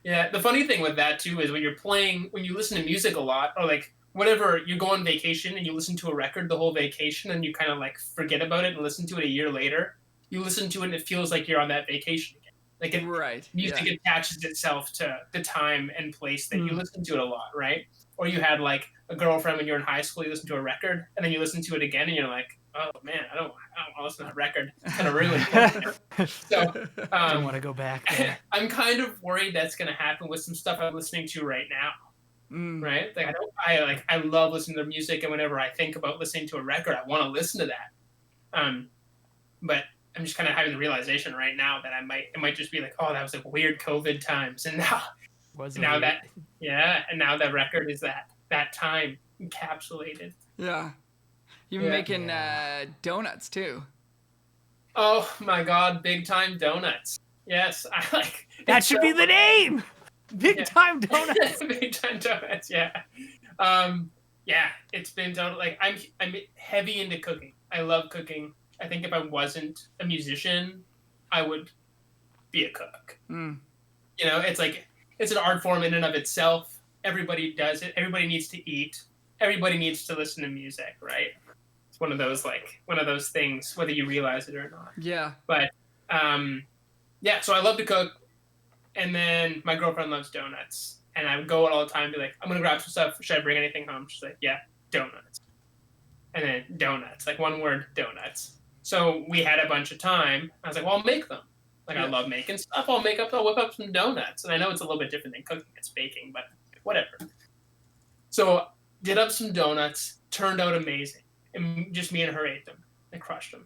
The funny thing with that too is when you listen to music a lot, or like whenever you go on vacation and you listen to a record the whole vacation and you kind of like forget about it and listen to it a year later, you listen to it and it feels like you're on that vacation again. Like music attaches itself to the time and place that you listen to it a lot, right? Or you had like a girlfriend when you're in high school, you listen to a record and then you listen to it again and you're like, oh man, I don't want to listen to that record. It's kind of ruined it. So I don't want to go back there. I'm kind of worried that's going to happen with some stuff I'm listening to right now. Right? Like I love listening to music, and whenever I think about listening to a record, I want to listen to that. But I'm just kind of having the realization right now that it might just be like, oh, that was like weird COVID times, and now that record is that time encapsulated. Yeah, you've been making donuts too. Oh my God, Big Time Donuts. Yes, I like. That should be the name. Big Time Donuts. Big Time Donuts. Yeah. It's been done. Like I'm heavy into cooking. I love cooking. I think if I wasn't a musician, I would be a cook. You know, it's like it's an art form in and of itself. everybody does it. Everybody needs to eat. Everybody needs to listen to music, right? It's one of those things, whether you realize it or not. Yeah. But yeah, so I love to cook, and then my girlfriend loves donuts, and I would go out all the time and be like, I'm gonna grab some stuff. Should I bring anything home? She's like, yeah, donuts. And then donuts, like one word, donuts. So we had a bunch of time. I was like, well, I'll make them. Like, I love making stuff. I'll whip up some donuts. And I know it's a little bit different than cooking, it's baking, but whatever. So did up some donuts, turned out amazing. And just me and her ate them. I crushed them.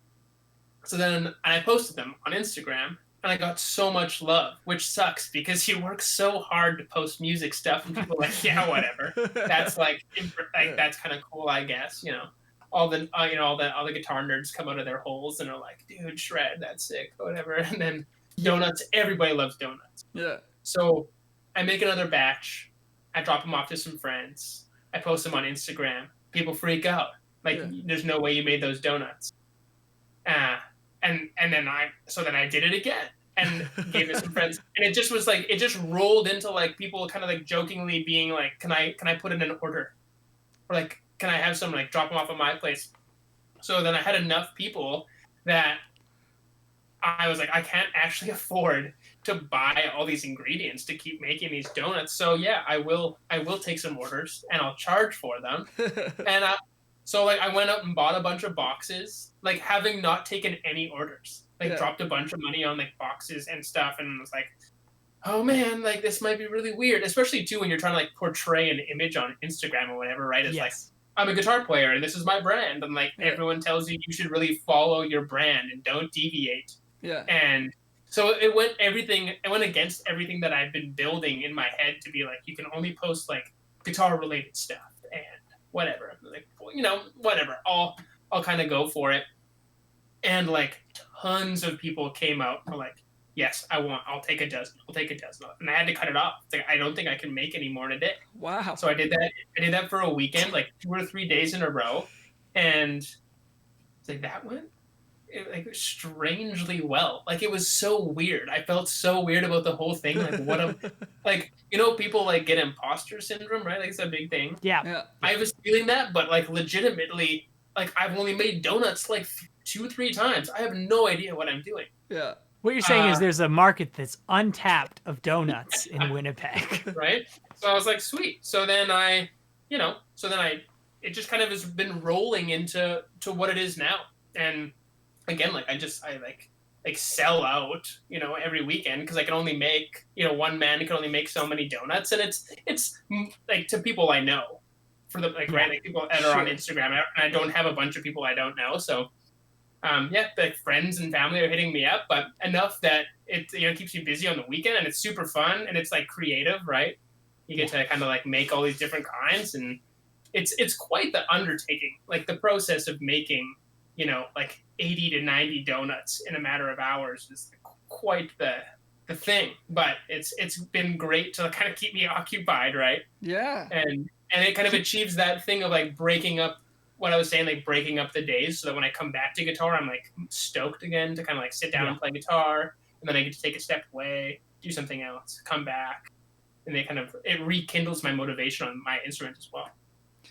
So then I posted them on Instagram, and I got so much love, which sucks because you work so hard to post music stuff, and people are like, yeah, whatever. That's that's kind of cool, I guess, all the all the guitar nerds come out of their holes and are like, dude, shred, that's sick, whatever. And then donuts, everybody loves donuts. Yeah. So I make another batch. I drop them off to some friends. I post them on Instagram. People freak out. Like, there's no way you made those donuts. And then I did it again and gave it some friends. And it just was like, it just rolled into like people kind of like jokingly being like, can I put in an order? Or like, can I have some, like, drop them off at my place? So then I had enough people that I was like, I can't actually afford to buy all these ingredients to keep making these donuts. So yeah, I will take some orders and I'll charge for them. And so like I went out and bought a bunch of boxes, like having not taken any orders, like dropped a bunch of money on like boxes and stuff, and was like, oh man, like this might be really weird, especially too when you're trying to like portray an image on Instagram or whatever, right? It's like, I'm a guitar player and this is my brand, and like everyone tells you should really follow your brand and don't deviate. Yeah. And so it went against everything that I've been building in my head to be like, you can only post like guitar related stuff and whatever. Like, whatever. I'll kind of go for it. And like tons of people came out and were like, yes, I'll take a dozen. And I had to cut it off. It's like, I don't think I can make any more in a day. Wow. So I did that. I did that for a weekend, like 2 or 3 days in a row. And it's like, that went like strangely well. Like, it was so weird. I felt so weird about the whole thing. Like, what a, like, people like get imposter syndrome, right? Like, it's a big thing. Yeah. I was feeling that, but like legitimately, like, I've only made donuts like 2-3 times. I have no idea what I'm doing. Yeah. What you're saying is there's a market that's untapped of donuts in Winnipeg. Right? So I was like, sweet. So then it just kind of has been rolling into what it is now. And again, like, I sell out, every weekend, because I can only make, one man can only make so many donuts. And it's like, to people I know, for the, like, right, like people that are on Instagram, and I don't have a bunch of people I don't know. So, like, friends and family are hitting me up, but enough that it, keeps you busy on the weekend, and it's super fun, and it's like creative, right? You get to kind of like make all these different kinds, and it's quite the undertaking. Like, the process of making, like 80 to 90 donuts in a matter of hours is quite the thing. But it's been great to kind of keep me occupied, right? Yeah. And it kind of achieves that thing of like breaking up what I was saying, like breaking up the days, so that when I come back to guitar, I'm like stoked again to kind of like sit down and play guitar, and then I get to take a step away, do something else, come back, and it rekindles my motivation on my instrument as well.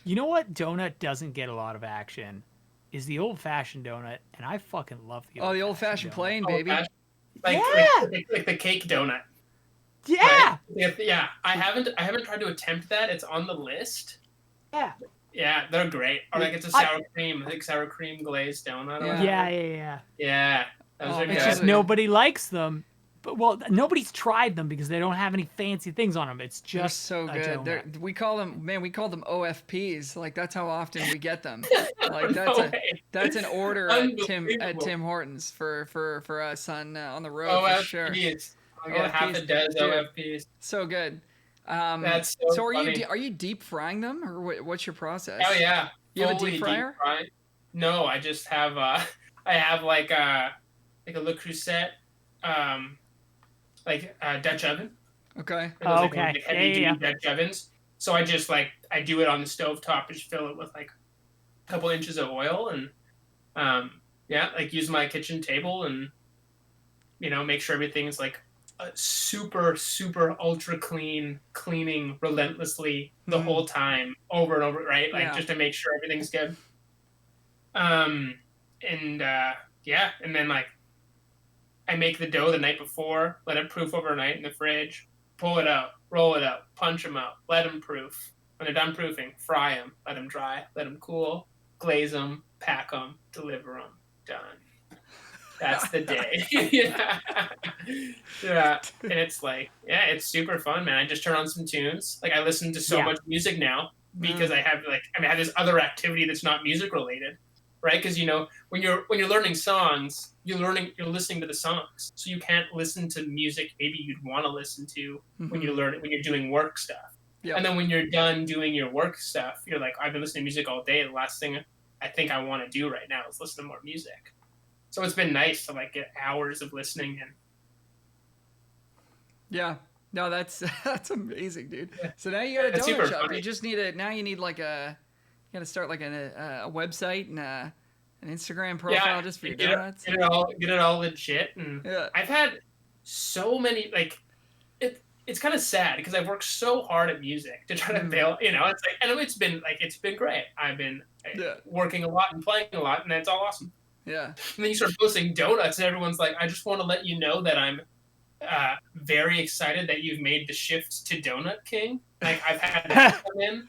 You know what donut doesn't get a lot of action is the old-fashioned donut, and I fucking love the the old-fashioned plain, baby. Like the cake donut. Yeah. Right? Yeah. I haven't tried to attempt that. It's on the list. Yeah. Yeah, they're great. Or like it's a sour cream glazed donut. Yeah. Those are It's good. just nobody likes them. But nobody's tried them because they don't have any fancy things on them. It's just so good. We call them OFPs. Like, that's how often we get them. Like, that's an order at Tim Hortons for us on the road. OFPs. For sure. I got half a dozen OFPs. So good. That's so are funny. you deep frying them, or what's your process? Oh yeah. You have a deep fryer? No, I just have I have like a Le Creuset Dutch oven. Okay. Like heavy duty Dutch ovens. So I just I do it on the stovetop and just fill it with like a couple inches of oil, and use my kitchen table and make sure everything's like super, super ultra cleaning relentlessly the whole time, over and over, right? Like just to make sure everything's good. And then like I make the dough the night before, let it proof overnight in the fridge, pull it out, roll it out, punch them out, let them proof. When they're done proofing, fry them, let them dry, let them cool, glaze them, pack them, deliver them, done. That's the day. Yeah. And it's like, it's super fun, man. I just turn on some tunes. Like I listen to so much music now because I have this other activity that's not music related, right? Because when you're learning songs, you're listening to the songs, so you can't listen to music maybe you'd want to listen to when you're doing work stuff. Yep. And then when you're done doing your work stuff, you're like, I've been listening to music all day. The last thing I think I want to do right now is listen to more music. So it's been nice to like get hours of listening and. Yeah, no, that's amazing, dude. So now you got a donut shop. Funny. You just need you got to start like a website and an Instagram profile just for your donuts. Get it all legit. And I've had so many like it's kind of sad because I've worked so hard at music to try to build. It's like, and it's been great. I've been working a lot and playing a lot, and it's all awesome. Yeah. And then you start posting donuts, and everyone's like, I just want to let you know that I'm very excited that you've made the shift to Donut King. Like, I've had that come in.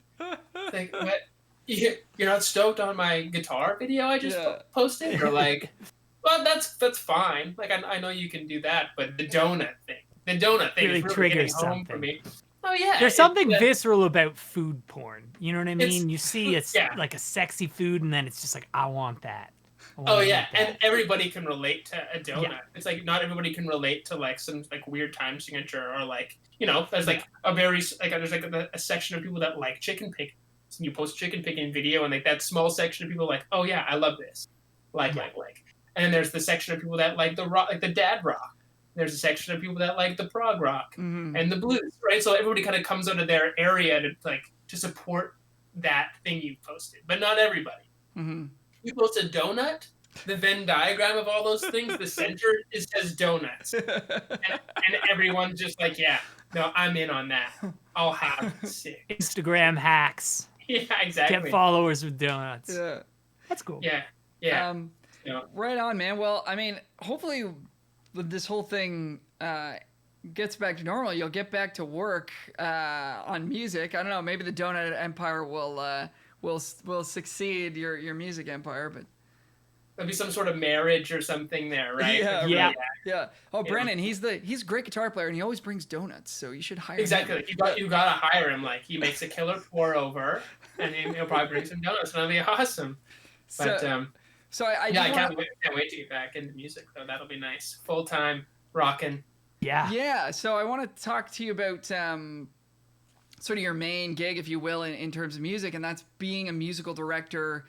Like, what? You're not stoked on my guitar video I just posted? Or like, well, that's fine. Like, I know you can do that, but the donut thing really is really hitting home for me. Oh, yeah. There's something visceral about food porn. You know what I mean? You see it's like a sexy food, and then it's just like, I want that. And everybody can relate to a donut. Yeah. It's like not everybody can relate to like some like weird time signature or like there's like there's like a section of people that like chicken picking. And you post chicken picking video, and like that small section of people are like, oh yeah, I love this, like. And then there's the section of people that like the rock, like the dad rock. There's a section of people that like the prog rock and the blues, right? So everybody kind of comes out of their area to support that thing you posted, but not everybody. Mm-hmm. You post a donut, the Venn diagram of all those things, the center says donuts, and everyone's just like, yeah, no, I'm in on that. I'll have 6 Instagram hacks. Yeah, exactly. Get followers with donuts. Yeah, that's cool. Yeah. Right on, man. Well, I mean, hopefully this whole thing gets back to normal. You'll get back to work on music. I don't know. Maybe the donut empire will succeed your music empire, but there'll be some sort of marriage or something there, right? Yeah. Oh, Brennan, he's a great guitar player, and he always brings donuts, so you should hire him. Exactly. You gotta hire him. Like, he makes a killer pour over, and he'll probably bring some donuts, and that'll be awesome. But I can't wait to get back into music, though. That'll be nice. Full time rocking. Yeah. So I want to talk to you about sort of your main gig, if you will, in terms of music, and that's being a musical director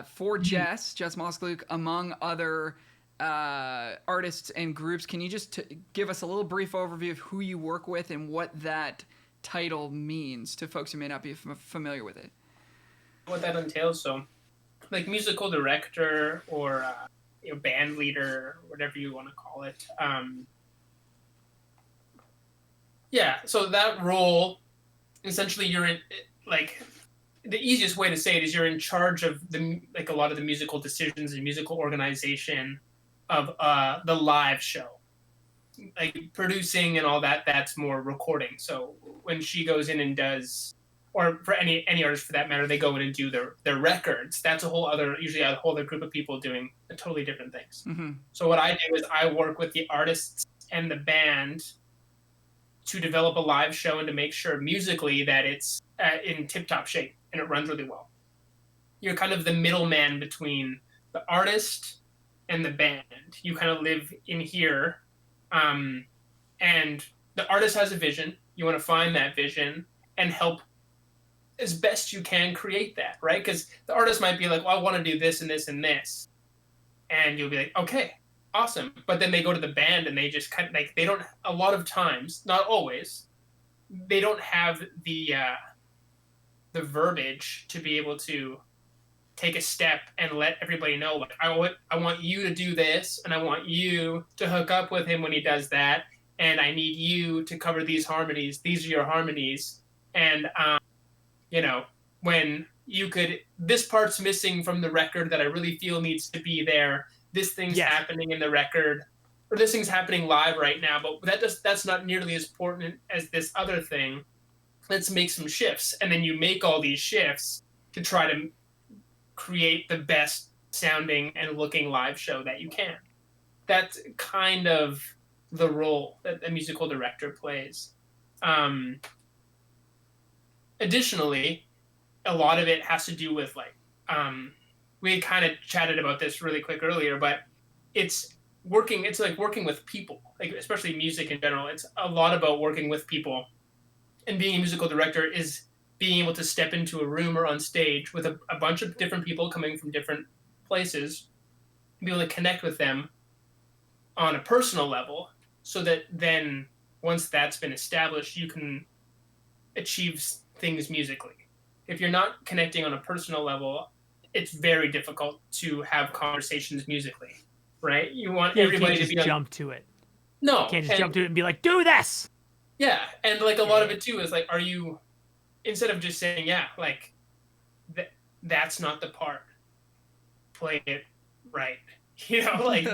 for Jess Moskaluk, among other artists and groups. Can you just give us a little brief overview of who you work with and what that title means to folks who may not be familiar with it? What that entails, so like musical director or band leader, whatever you want to call it. So that role, essentially, you're in, like, the easiest way to say it is you're in charge of a lot of the musical decisions and musical organization of the live show. Like producing and all that, that's more recording. So when she goes in and does, or for any artist for that matter, they go in and do their records. That's usually a whole other group of people doing totally different things. Mm-hmm. So what I do is I work with the artists and the band to develop a live show and to make sure musically that it's in tip-top shape and it runs really well. You're kind of the middleman between the artist and the band. You kind of live in here, and the artist has a vision. You want to find that vision and help as best you can create that, right? Because the artist might be like, well, I want to do this and this and this. And you'll be like, okay, awesome. But then they go to the band and they just kind of like, they don't, a lot of times, not always, they don't have the verbiage to be able to take a step and let everybody know, like, I want you to do this, and I want you to hook up with him when he does that, and I need you to cover these harmonies. These are your harmonies. And, when you could, this part's missing from the record that I really feel needs to be there. This thing's happening in the record, or this thing's happening live right now, but that's not nearly as important as this other thing. Let's make some shifts. And then you make all these shifts to try to create the best sounding and looking live show that you can. That's kind of the role that a musical director plays. Additionally, a lot of it has to do with we kind of chatted about this really quick earlier, but it's like working with people, like especially music in general. It's a lot about working with people, and being a musical director is being able to step into a room or on stage with a bunch of different people coming from different places, be able to connect with them on a personal level, so that then once that's been established, you can achieve things musically. If you're not connecting on a personal level, it's very difficult to have conversations musically, right? You want everybody to be jump to it. No, you can't just jump to it and be like, do this. Yeah, and like a lot of it too is like, are you, instead of just saying, yeah, like that's not the part, play it right. Like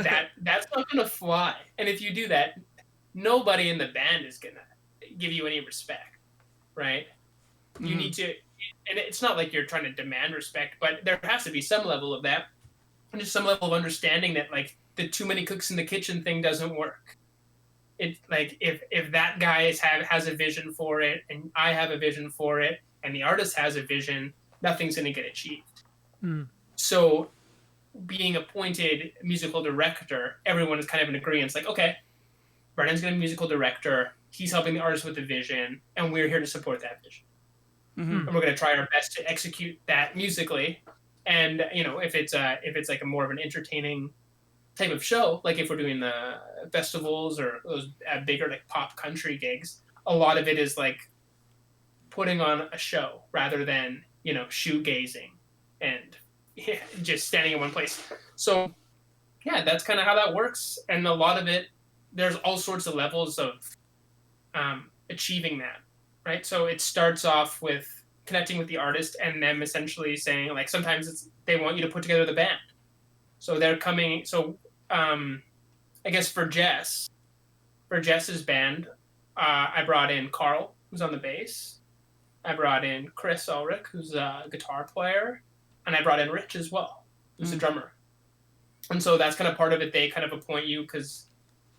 that's not gonna fly. And if you do that, nobody in the band is gonna give you any respect, right? Mm-hmm. You need to, and it's not like you're trying to demand respect, but there has to be some level of that, and just some level of understanding that like the too many cooks in the kitchen thing doesn't work. It's like if that guy has a vision for it, and I have a vision for it, and the artist has a vision, nothing's gonna get achieved. So being appointed musical director, everyone is kind of in agreement. Like, okay, Brennan's going to be musical director. He's helping the artist with the vision, and we're here to support that vision. And we're going to try our best to execute that musically. And if it's like a more of an entertaining type of show, like if we're doing the festivals or those bigger like pop country gigs, a lot of it is like putting on a show rather than shoegazing and just standing in one place. So yeah, that's kind of how that works. And a lot of it, there's all sorts of levels of achieving that, right? So it starts off with connecting with the artist and them essentially saying, like, sometimes they want you to put together the band. So they're coming. So I guess for Jess's band, I brought in Carl, who's on the bass. I brought in Chris Ulrich, who's a guitar player. And I brought in Rich as well, who's a drummer. And so that's kind of part of it. They kind of appoint you, because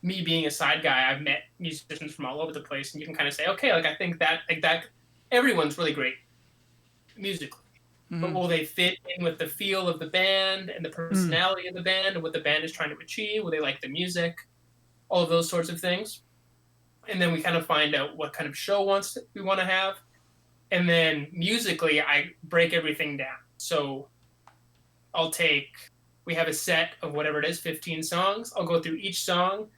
me being a side guy, I've met musicians from all over the place, and you can kind of say, okay, like I think that everyone's really great musically, but will they fit in with the feel of the band and the personality of the band and what the band is trying to achieve? Will they like the music? All of those sorts of things. And then we kind of find out what kind of show we want to have. And then musically, I break everything down. So we have a set of whatever it is, 15 songs. I'll go through each song.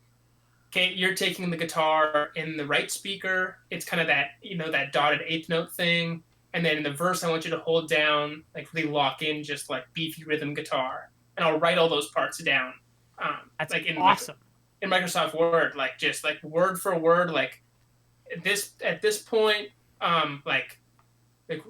Okay, you're taking the guitar in the right speaker. It's kind of that, that dotted eighth note thing. And then in the verse, I want you to hold down, like really lock in just like beefy rhythm guitar. And I'll write all those parts down. That's like awesome. In Microsoft Word, like just like word for word, like at this point, like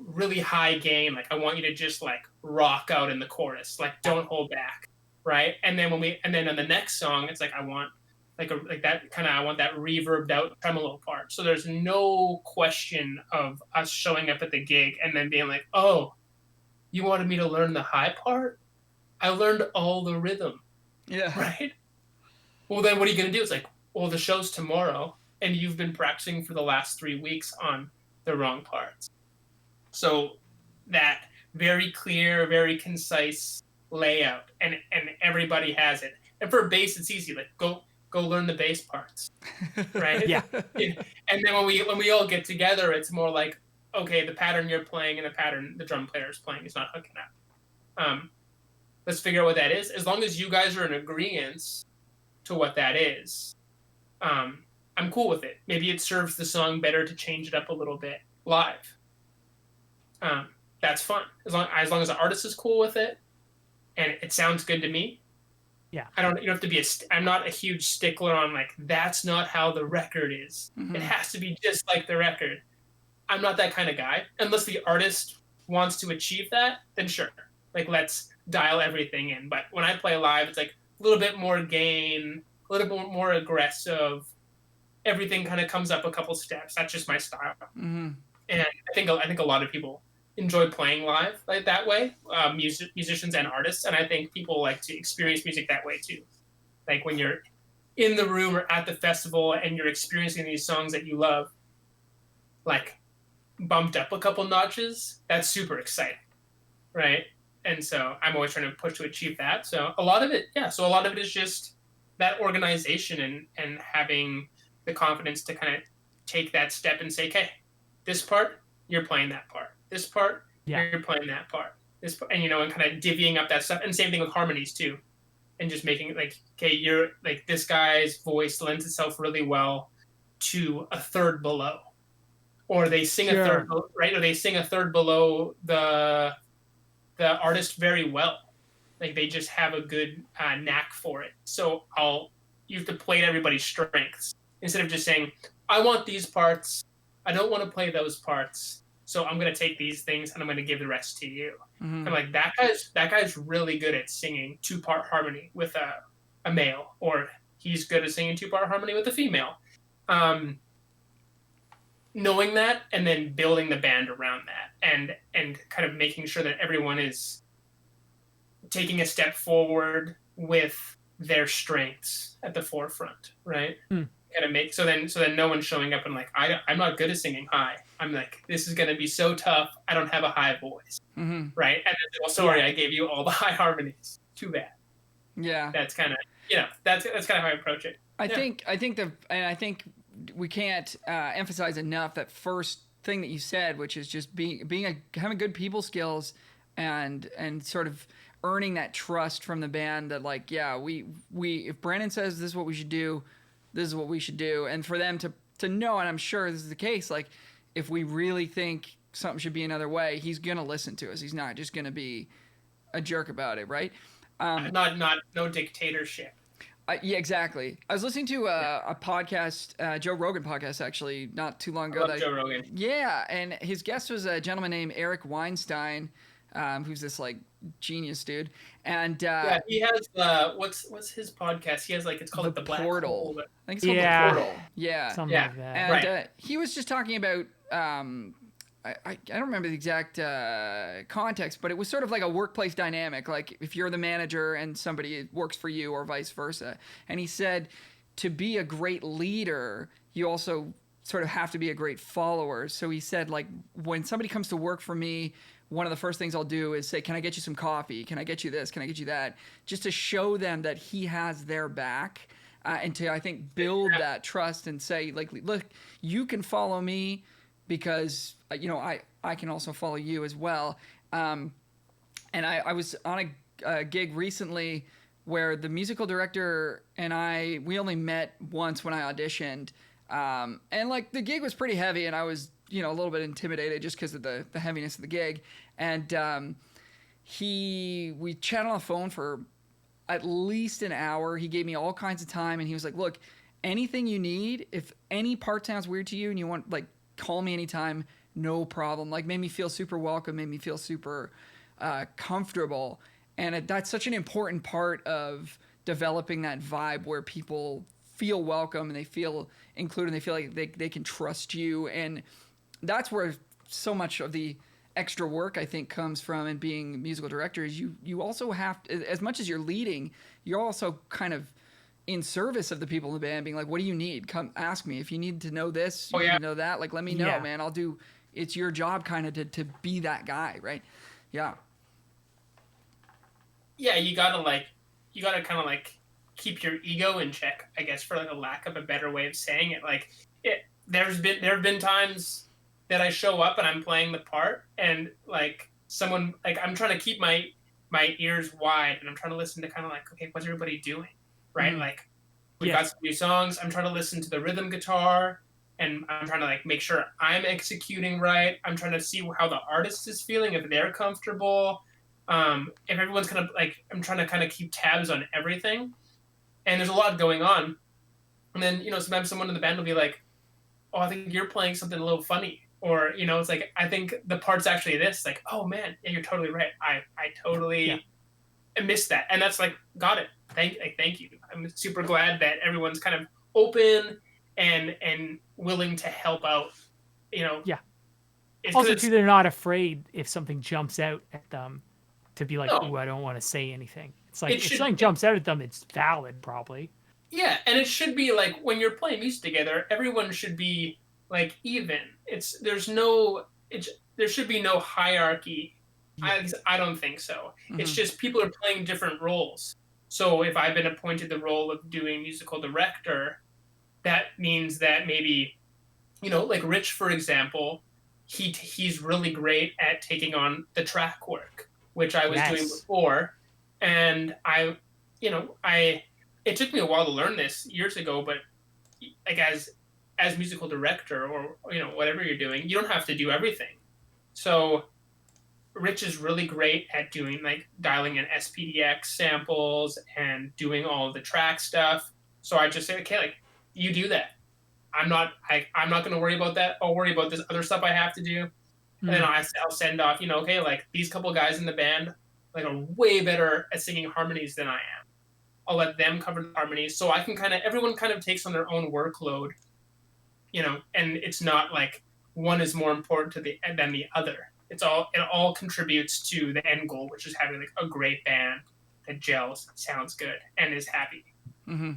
really high gain, like I want you to just like rock out in the chorus, like don't hold back, right? And then on the next song, it's like I want I want that reverbed out tremolo part. So there's no question of us showing up at the gig and then being like, oh, you wanted me to learn the high part? I learned all the rhythm. Yeah. Right? Well, then what are you going to do? It's like, well, the show's tomorrow, and you've been practicing for the last 3 weeks on the wrong parts. So that very clear, very concise layout, and everybody has it. And for bass, it's easy. Like go learn the bass parts, right? Yeah. And then when we all get together, it's more like, okay, the pattern you're playing and the pattern the drum player is playing is not hooking up. Let's figure out what that is. As long as you guys are in agreement to what that is, I'm cool with it. Maybe it serves the song better to change it up a little bit live. That's fun. As long as the artist is cool with it and it sounds good to me, Yeah. You don't have to be I'm not a huge stickler on like, that's not how the record is. It has to be just like the record. I'm not that kind of guy. Unless the artist wants to achieve that, then sure. Like, let's dial everything in. But when I play live, it's like a little bit more gain, a little bit more aggressive. Everything kind of comes up a couple steps. That's just my style. And I think a lot of people enjoy playing live like that way, musicians and artists. And I think people like to experience music that way too. Like when you're in the room or at the festival and you're experiencing these songs that you love, like bumped up a couple notches, that's super exciting, right? And so I'm always trying to push to achieve that. So a lot of it is just that organization and having the confidence to kind of take that step and say, okay, this part, you're playing that part. This part, you're playing that part. This part, and and kind of divvying up that stuff. And same thing with harmonies too. And just making it like, okay, you're like, this guy's voice lends itself really well to a third below. Or they sing a third, right? Or they sing a third below the artist very well. Like they just have a good knack for it. So you have to play to everybody's strengths instead of just saying, I want these parts. I don't want to play those parts. So I'm going to take these things and I'm going to give the rest to you. I'm like, that guy's really good at singing 2-part harmony with a male, or he's good at singing 2-part harmony with a female. Knowing that and then building the band around that and kind of making sure that everyone is taking a step forward with their strengths at the forefront, right? Gotta make so then no one's showing up and like, I'm not good at singing high. I'm like, this is gonna be so tough. I don't have a high voice, right? And then, well, sorry, I gave you all the high harmonies. Too bad. Yeah, that's kind of that's kind of how I approach it. I think we can't emphasize enough that first thing that you said, which is just having good people skills and sort of earning that trust from the band that like, yeah, we if Brennan says this is what we should do, this is what we should do. And for them to know, and I'm sure this is the case, like if we really think something should be another way, he's going to listen to us. He's not just going to be a jerk about it. Right. No dictatorship. Yeah, exactly. I was listening to a podcast, Joe Rogan podcast, actually, not too long ago. I love Joe Rogan. Yeah, and his guest was a gentleman named Eric Weinstein, who's this like genius dude. And he has what's his podcast? He has like, it's called the Black Portal. Hole. I think it's called the Portal. Yeah, something like that. And he was just talking about. I don't remember the exact context, but it was sort of like a workplace dynamic, like if you're the manager and somebody works for you or vice versa. And he said to be a great leader, you also sort of have to be a great follower. So he said, like, when somebody comes to work for me, one of the first things I'll do is say, can I get you some coffee? Can I get you this? Can I get you that? Just to show them that he has their back and to, I think, build that trust and say, like, look, you can follow me because I can also follow you as well. And I was on a gig recently where the musical director and we only met once when I auditioned. And like the gig was pretty heavy and I was, a little bit intimidated just because of the heaviness of the gig. And we chatted on the phone for at least an hour. He gave me all kinds of time and he was like, look, anything you need, if any part sounds weird to you and you want, like, call me anytime, no problem. Like, made me feel super welcome, made me feel super comfortable. And that's such an important part of developing that vibe where people feel welcome and they feel included and they feel like they can trust you. And that's where so much of the extra work, I think, comes from in being a musical director is you also have to, as much as you're leading, you're also kind of in service of the people in the band, being like, what do you need? Come ask me. If you need to know this, you need to know that, like, let me know, man. I'll do, it's your job kind of to be that guy, right? Yeah. Yeah, you gotta kind of like keep your ego in check, I guess, for like a lack of a better way of saying it. Like, there have been times that I show up and I'm playing the part and like someone, like, I'm trying to keep my ears wide and I'm trying to listen to kind of like, okay, what's everybody doing? Right? Mm-hmm. Like, we've got some new songs. I'm trying to listen to the rhythm guitar and I'm trying to like make sure I'm executing right. I'm trying to see how the artist is feeling, if they're comfortable. if everyone's kind of like, I'm trying to kind of keep tabs on everything, and there's a lot going on, and then sometimes someone in the band will be like, oh, I think you're playing something a little funny, or it's like, I think the part's actually this, like, oh man, yeah, you're totally right, I totally missed that, and that's like, got it, thank you. I'm super glad that everyone's kind of open and willing to help out. Yeah. Also, too, they're not afraid if something jumps out at them to be like, "Ooh, I don't want to say anything." It's like if something jumps out at them, it's valid, probably. Yeah, and it should be like when you're playing music together, everyone should be like even. There should be no hierarchy. I don't think so. Mm-hmm. It's just people are playing different roles. So if I've been appointed the role of doing musical director, that means that maybe, like Rich, for example, he's really great at taking on the track work, which I was doing before, and it took me a while to learn this years ago, but like as musical director or whatever you're doing, you don't have to do everything. So Rich is really great at doing like dialing in SPDX samples and doing all of the track stuff. So I just say, okay, like you do that. I'm not going to worry about that. I'll worry about this other stuff I have to do. And then I'll send off, okay, like these couple guys in the band like are way better at singing harmonies than I am. I'll let them cover the harmonies. So I can everyone kind of takes on their own workload, and it's not like one is more important than the other. It all contributes to the end goal, which is having like a great band that gels, sounds good, and is happy. Mm-hmm.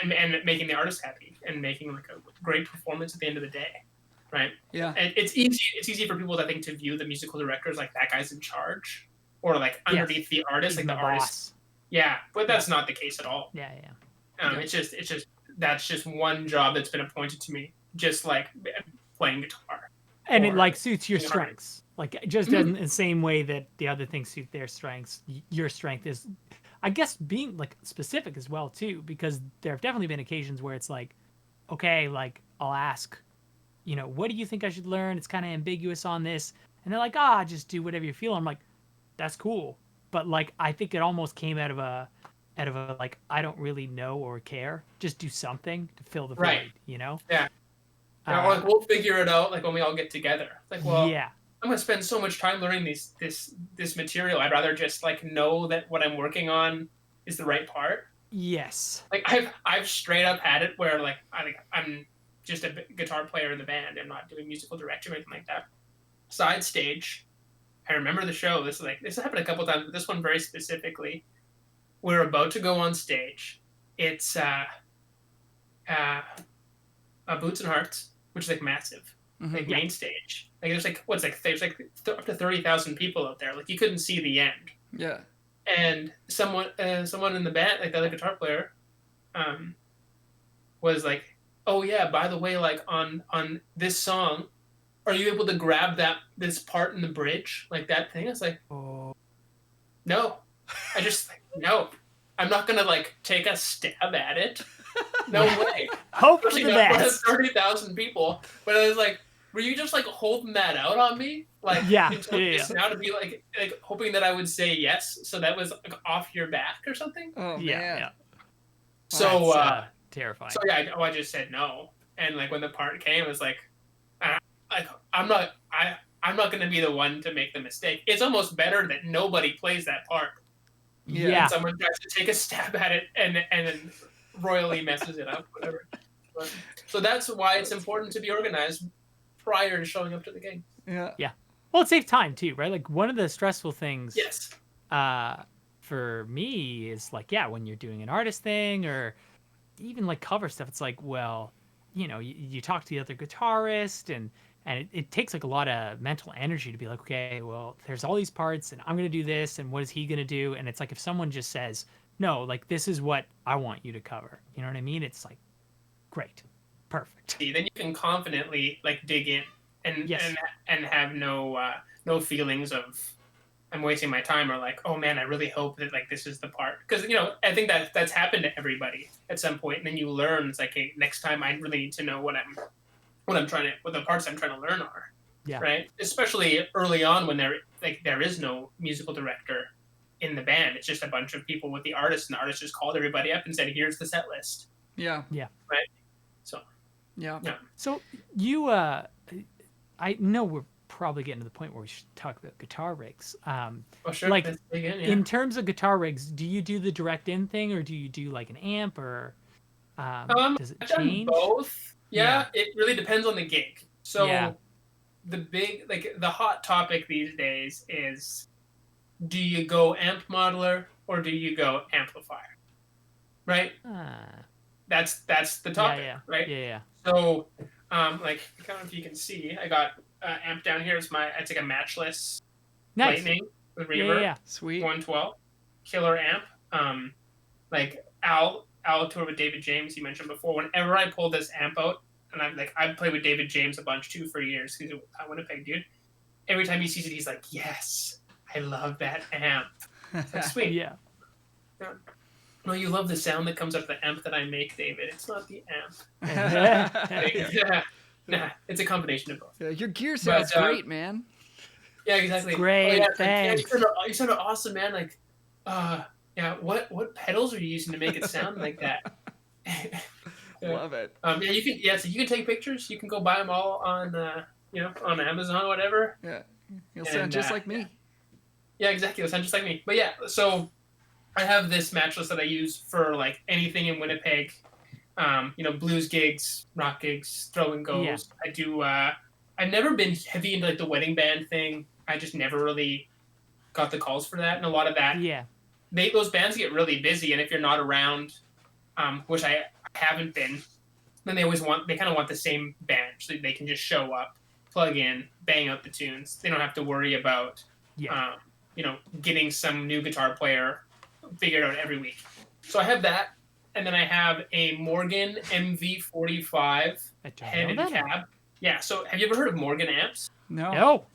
And making the artist happy and making like a great performance at the end of the day, right? Yeah. And it's easy for people, I think, to view the musical director as like that guy's in charge, or like underneath the artist, like the artist. Yeah, but that's not the case at all. Yeah. It's just that's just one job that's been appointed to me, just like playing guitar. And it like suits your strengths. Like just in the same way that the other things suit their strengths, your strength is, I guess, being like specific as well too, because there have definitely been occasions where it's like, okay, like I'll ask, what do you think I should learn? It's kind of ambiguous on this, and they're like, just do whatever you feel. I'm like, that's cool, but like I think it almost came out of a like, I don't really know or care. Just do something to fill the void, Yeah. Like we'll figure it out like when we all get together. Like, well, yeah. I'm gonna spend so much time learning this material. I'd rather just like know that what I'm working on is the right part. Yes. Like I've straight up had it where like I'm just a guitar player in the band. I'm not doing musical direction or anything like that. Side stage. I remember the show. This happened a couple times, but this one very specifically. We're about to go on stage. It's Boots and Hearts, which is like massive. Like main stage, like there's like there's like up to 30,000 people out there. Like you couldn't see the end. Yeah. And someone in the band, like the other guitar player, was like, "Oh yeah, by the way, like on this song, are you able to grab this part in the bridge, like that thing?" I was like, "Oh, no, I just like no, I'm not gonna like take a stab at it. No way." Hope for the best. 30,000 people, but I was like, were you just like holding that out on me? Like, yeah. Now to be like hoping that I would say yes, so that was like off your back or something. Oh man. So terrifying. So yeah, I just said no, and like when the part came, it was like, I'm not going to be the one to make the mistake. It's almost better that nobody plays that part. Yeah. Someone tries to take a stab at it and then royally messes it up, whatever. So that's why it's important to be organized prior to showing up to the gig. Yeah. Well, it saves time too, right? Like one of the stressful things for me is like, when you're doing an artist thing or even like cover stuff, it's like, well, you talk to the other guitarist and it takes like a lot of mental energy to be like, okay, well, there's all these parts and I'm going to do this and what is he going to do? And it's like, if someone just says, no, like this is what I want you to cover. You know what I mean? It's like, great. Perfect. Then you can confidently like dig in and have no feelings of I'm wasting my time or like, oh man, I really hope that like this is the part, because I think that's happened to everybody at some point, and then you learn it's like, hey, next time I really need to know what the parts I'm trying to learn are. Yeah. Right. Especially early on when there is no musical director in the band. It's just a bunch of people with the artist, and the artist just called everybody up and said, "Here's the set list." Yeah. Yeah. Right. So. Yeah. So you, I know we're probably getting to the point where we should talk about guitar rigs. Sure. Like in terms of guitar rigs, do you do the direct in thing, or do you do like an amp, or does it I've done change? both. Yeah, it really depends on the gig. So the hot topic these days is, do you go amp modeler or do you go amplifier? Right? That's the topic, right? Yeah. So, I don't know if you can see, I got amp down here. It's like a matchless Lightning with reverb. Yeah. Sweet. 112, killer amp. Like Al toured with David James. You mentioned before. Whenever I pull this amp out, and I've played with David James a bunch too for years. He's a Winnipeg dude. Every time he sees it, he's like, "Yes, I love that amp." It's like, sweet. Yeah. No, you love the sound that comes out of the amp that I make, David. It's not the amp. Nah, it's a combination of both. Your gear sounds great, man. Yeah, exactly. Great, thanks. You sounded awesome, man. Like, what pedals are you using to make it sound like that? Love it. So you can take pictures. You can go buy them all on on Amazon or whatever. Yeah, you'll sound just like me. Yeah, exactly. You'll sound just like me. But yeah, so I have this matchless that I use for like anything in Winnipeg. Blues gigs, rock gigs, throw and goes. Yeah. I do. I've never been heavy into like the wedding band thing. I just never really got the calls for that, and a lot of that. Yeah. Those bands get really busy, and if you're not around, which I haven't been, then they kind of want the same band, so they can just show up, plug in, bang out the tunes. They don't have to worry about, getting some new guitar player figured out every week. So I have that, and then I have a Morgan MV45 head and cab. Yeah. So have you ever heard of Morgan amps? No.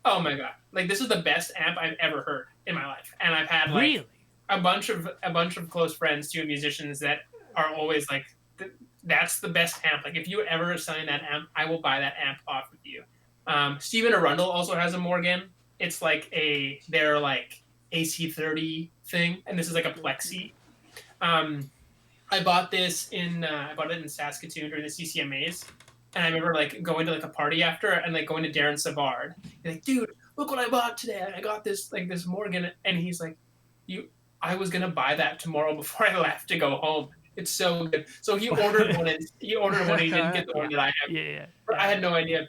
Oh my god! Like, this is the best amp I've ever heard in my life, and I've had a bunch of close friends too, musicians that are always like, that's the best amp. Like, if you ever assign that amp, I will buy that amp off of you. Stephen Arundel also has a Morgan. It's like their like AC30 thing, and this is like a plexi. I bought this in Saskatoon during the CCMAs. And I remember like going to like a party after, and like going to Darren Savard. He's like, "Dude, look what I bought today. I got this Morgan." And he's like, I was gonna buy that tomorrow before I left to go home. It's so good. So he ordered one, and he didn't get the one that I have. Yeah. I had no idea.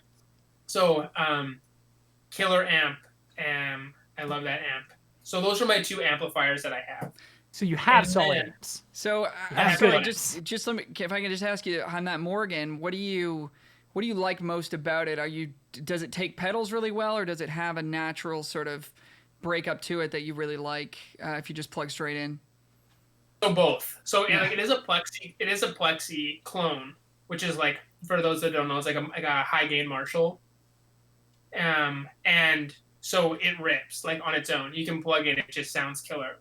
So, killer amp. I love that amp. So those are my two amplifiers that I have. So you have solid amps. So just let me, if I can just ask you on that Morgan, what do you like most about it? Does it take pedals really well, or does it have a natural sort of break up to it that you really like if you just plug straight in? So both. So it is a plexi clone, which is like, for those that don't know, it's like a high gain Marshall. And so it rips like on its own. You can plug in, it just sounds killer.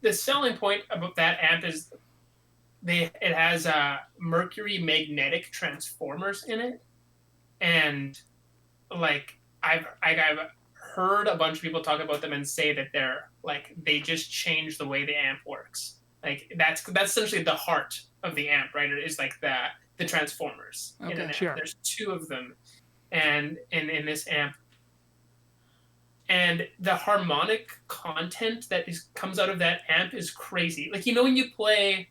The selling point about that amp is it has mercury magnetic transformers in it, and like I've heard a bunch of people talk about them and say that they just change the way the amp works. Like that's essentially the heart of the amp, right? It is like the transformers in an amp. Sure. There's two of them, and in this amp. And the harmonic content that comes out of that amp is crazy. Like, when you play,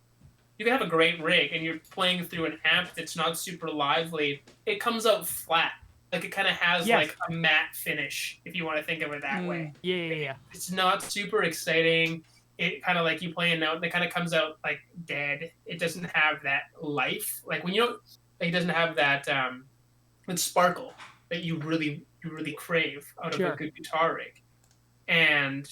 you can have a great rig and you're playing through an amp that's not super lively, it comes out flat. Like, it kind of has like a matte finish, if you want to think of it that way. Yeah. It's not super exciting. It kind of like you play a note and it kind of comes out like dead. It doesn't have that life. Like, it doesn't have that sparkle that you really crave out of a good guitar rig. And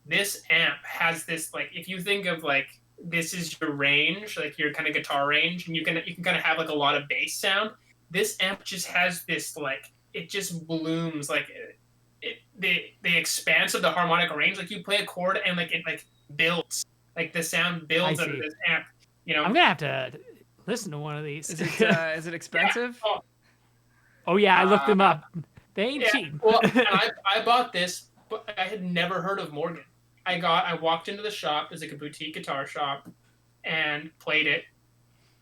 this amp has this, like, if you think of like this is your range, like your kind of guitar range, and you can kind of have like a lot of bass sound, this amp just has this, like, it just blooms, like the expanse of the harmonic range. Like, you play a chord and like it like builds, like the sound builds out of this amp. I'm gonna have to listen to one of these. Is it expensive? Yeah. Oh yeah, I looked them up. They ain't cheap. Well, I bought this, but I had never heard of Morgan. I walked into the shop. It's like a boutique guitar shop, and played it,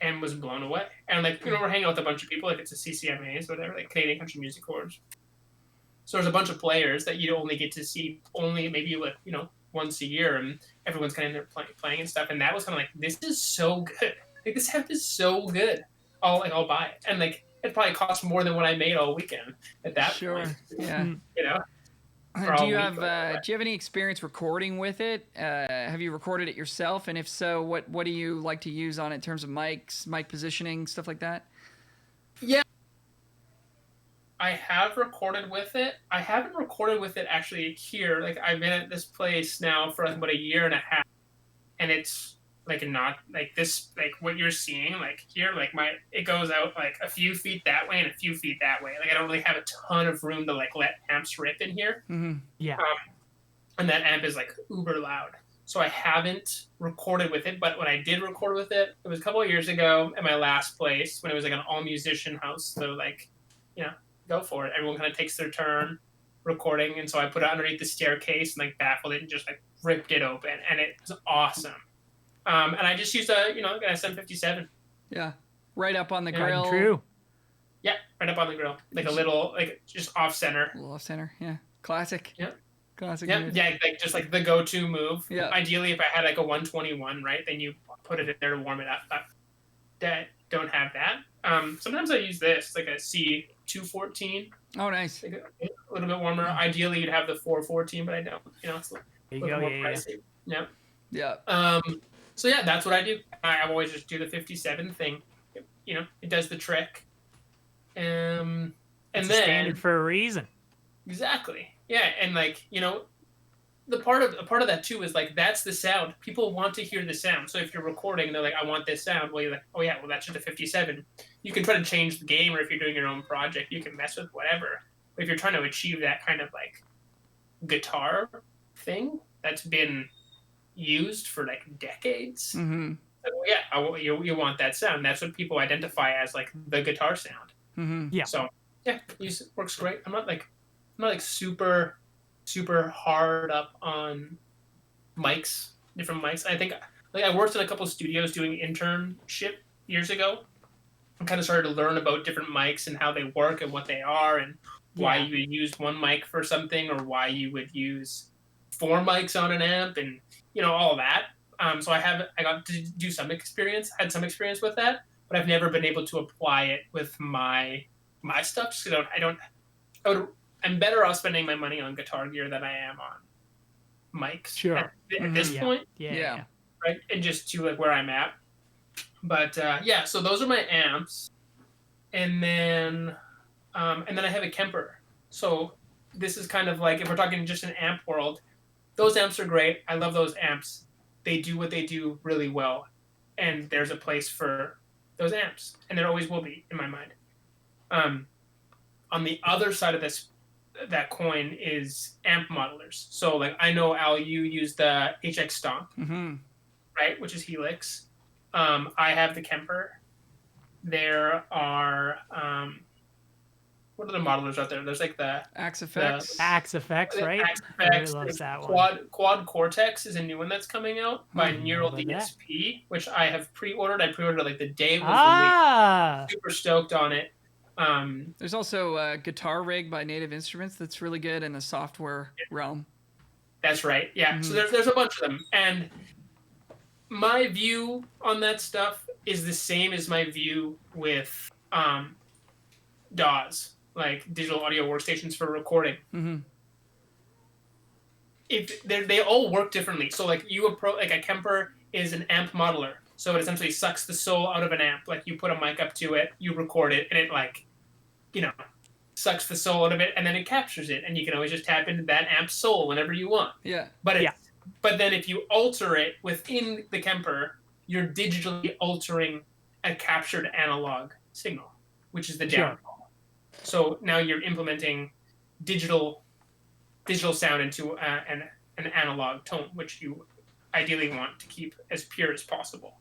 and was blown away. And like, we're hanging out with a bunch of people, like it's a CCMAs, whatever, like Canadian Country Music Awards. So there's a bunch of players that you only get to see maybe like, once a year, and everyone's kind of in there playing and stuff. And that was kind of like, this is so good. Like, this amp is so good. I'll buy it. And like, it probably cost more than what I made all weekend at that point. Yeah. Do you have any experience recording with it? Have you recorded it yourself? And if so, what do you like to use on it in terms of mics, mic positioning, stuff like that? Yeah. I have recorded with it. I haven't recorded with it actually here. Like, I've been at this place now for like about a year and a half, and it's like not like this, like what you're seeing, like here, like it goes out like a few feet that way and a few feet that way. Like, I don't really have a ton of room to like let amps rip in here. Mm-hmm. Yeah. And that amp is like uber loud. So I haven't recorded with it, but when I did record with it, it was a couple of years ago at my last place when it was like an all musician house. So like, go for it. Everyone kind of takes their turn recording. And so I put it underneath the staircase and like baffled it and just like ripped it open. And it was awesome. And I just used an SM57. Yeah. Right up on the grill. True. Yeah. Right up on the grill. Like a little, like just off center. A little off center. Yeah. Classic. Yeah. Classic. Yeah. Yeah. Like just like the go-to move. Yeah. Ideally, if I had like a 121, right, then you put it in there to warm it up. That don't have that. Sometimes I use this, like a C214. Oh, nice. Like a little bit warmer. Ideally, you'd have the 414, but I don't. It's a little more pricey. Yeah. Yeah. So yeah, that's what I do. I always just do the 57 thing. It does the trick. And it's then standard for a reason. Exactly. Yeah, and like, the part of that too is like, that's the sound. People want to hear the sound. So if you're recording and they're like, I want this sound, well, you're like, oh yeah, well, that's just a 57. You can try to change the game, or if you're doing your own project, you can mess with whatever. But if you're trying to achieve that kind of like guitar thing that's been used for like decades, Mm-hmm. So, you want that sound. That's what people identify as like the guitar sound. Mm-hmm. Yeah. So yeah, it works great. I'm not like super hard up on different mics. I think like I worked in a couple of studios doing internship years ago, and kind of started to learn about different mics and how they work and what they are, and why you would use one mic for something, or why you would use 4 mics on an amp, and all that. So I got to do some experience, had some experience with that, but I've never been able to apply it with my stuff. So I'm better off spending my money on guitar gear than I am on mics. Sure. At this point. Yeah. Right. And just to like where I'm at. But so those are my amps. And then I have a Kemper. So this is kind of like, if we're talking just an amp world, those amps are great. I love those amps. They do what they do really well. And there's a place for those amps. And there always will be in my mind. On the other side of that coin is amp modelers. So like, I know, Al, you use the HX Stomp, Mm-hmm. right? Which is Helix. I have the Kemper. There are, what are the modelers out there? There's like the Axe Effects. Axe Effects, right? Axe I Effects. really love that one. Quad Cortex is a new one that's coming out by NeuralDSP, which I have pre-ordered. I pre-ordered like the day it was released. Super stoked on it. There's also Guitar Rig by Native Instruments that's really good in the software realm. That's right. Yeah. Mm-hmm. So there's a bunch of them, and my view on that stuff is the same as my view with DAWs, like digital audio workstations for recording. Mm-hmm. They all work differently. So like like a Kemper is an amp modeler. So it essentially sucks the soul out of an amp. Like you put a mic up to it, you record it, and it like, sucks the soul out of it, and then it captures it, and you can always just tap into that amp's soul whenever you want. Yeah. But then if you alter it within the Kemper, you're digitally altering a captured analog signal, which is the downfall. So now you're implementing digital sound into an analog tone, which you ideally want to keep as pure as possible.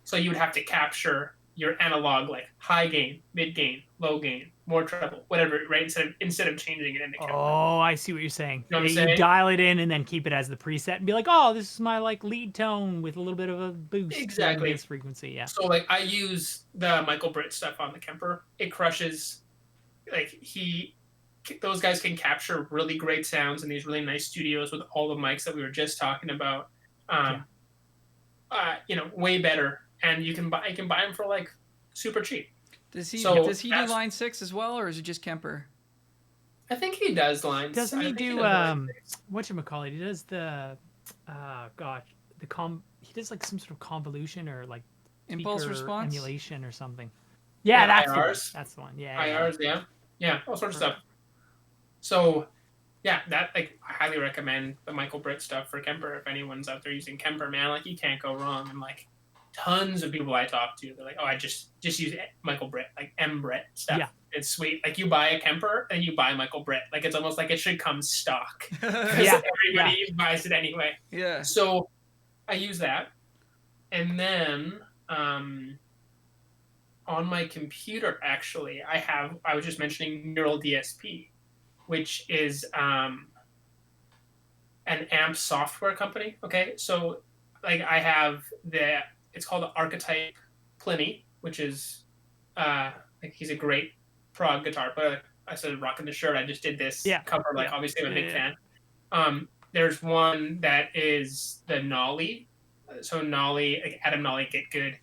So you would have to capture your analog, like high gain, mid gain, low gain, more treble, whatever, right? Instead of changing it in the Kemper. Oh, I see what you're saying. You know what I'm You saying? dial it in and then keep it as the preset and be like, oh, this is my like lead tone with a little bit of a boost Exactly. in this frequency. Yeah. So like I use the Michael Britt stuff on the Kemper. It crushes. Like those guys can capture really great sounds in these really nice studios with all the mics that we were just talking about. Way better, and you can buy them for like super cheap. Does he do line 6 as well, or is it just Kemper? I think he does lines. Doesn't he do whatchamacallit? He does the he does like some sort of convolution or like impulse response emulation or something. Yeah, that's the one. Yeah. IRs, yeah, all sorts of stuff. So, yeah, that like I highly recommend the Michael Britt stuff for Kemper. If anyone's out there using Kemper, man, like you can't go wrong. And like tons of people I talk to, they're like, oh, I just use Michael Britt, like M Britt stuff. Yeah. It's sweet. Like you buy a Kemper and you buy Michael Britt. Like it's almost like it should come stock. Everybody buys it anyway. Yeah. So I use that. And then on my computer, actually, I was just mentioning NeuralDSP, which is an amp software company. Okay. So like I have it's called the Archetype Pliny, which is like he's a great prog guitar player. I started rocking the shirt. I just did this cover. Like obviously I'm a big fan. There's one that is the Nolly. So Nolly, like Adam Nolly, Get Good.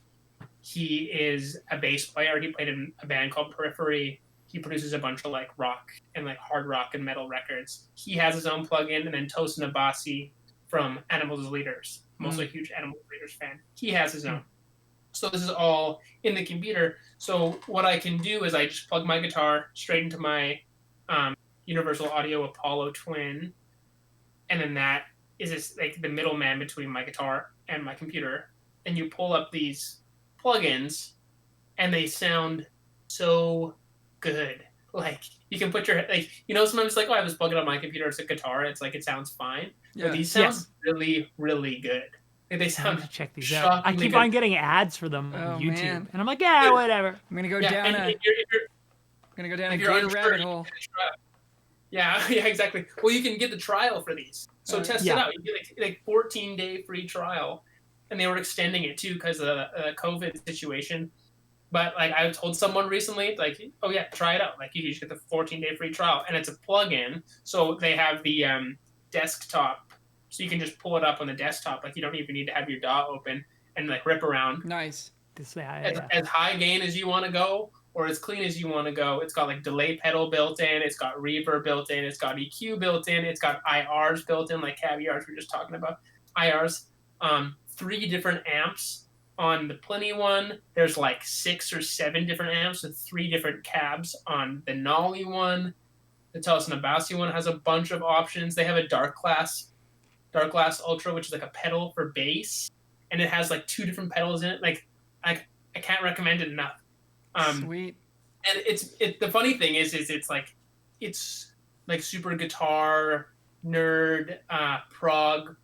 He is a bass player. He played in a band called Periphery. He produces a bunch of like rock and like hard rock and metal records. He has his own plugin, and then Tosin Abasi from Animals as Leaders. I'm also a huge Animals as Leaders fan. He has his own. So this is all in the computer. So what I can do is I just plug my guitar straight into my Universal Audio Apollo Twin, and then that is like the middleman between my guitar and my computer. And you pull up these plugins, and they sound so good. Like you can put your sometimes it's like, oh, I have this plug-in on my computer, it's a guitar, it's like it sounds fine. Yeah. But these sound really, really good. Like, they sound check these out. I keep on getting ads for them on YouTube. Man. And I'm like, yeah, whatever. I'm gonna go down a gator rabbit hole. Yeah, exactly. Well, you can get the trial for these. So test it out. You get like 14-day free trial. And they were extending it too because of the COVID situation. But like I told someone recently, like, oh yeah, try it out. Like you just get the 14-day free trial, and it's a plug-in. So they have the desktop, so you can just pull it up on the desktop. Like you don't even need to have your DAW open and like rip around. Nice. As high gain as you want to go, or as clean as you want to go. It's got like delay pedal built in. It's got reverb built in. It's got EQ built in. It's got IRs built in, like caviars we were just talking about. IRs. 3 different amps on the Pliny one. There's like 6 or 7 different amps with 3 different cabs on the Nolly one. The Tosin Abasi one has a bunch of options. They have a Dark Glass Ultra, which is like a pedal for bass, and it has like 2 different pedals in it. Like I can't recommend it enough. Sweet. And the funny thing is it's like super guitar nerd prog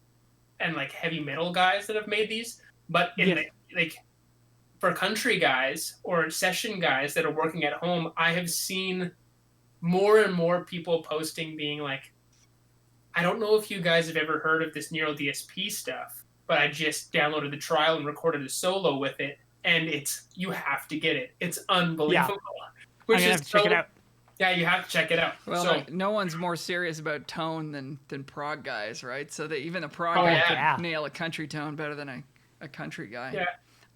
and like heavy metal guys that have made these, but for country guys or session guys that are working at home, I have seen more and more people posting being like, I don't know if you guys have ever heard of this NeuralDSP stuff, but I just downloaded the trial and recorded a solo with it, and you have to get it. It's unbelievable. Yeah. I'm gonna have to check it out. Yeah, you have to check it out. Well, no one's more serious about tone than prog guys, right? So that even a prog guy can nail a country tone better than a country guy. Yeah.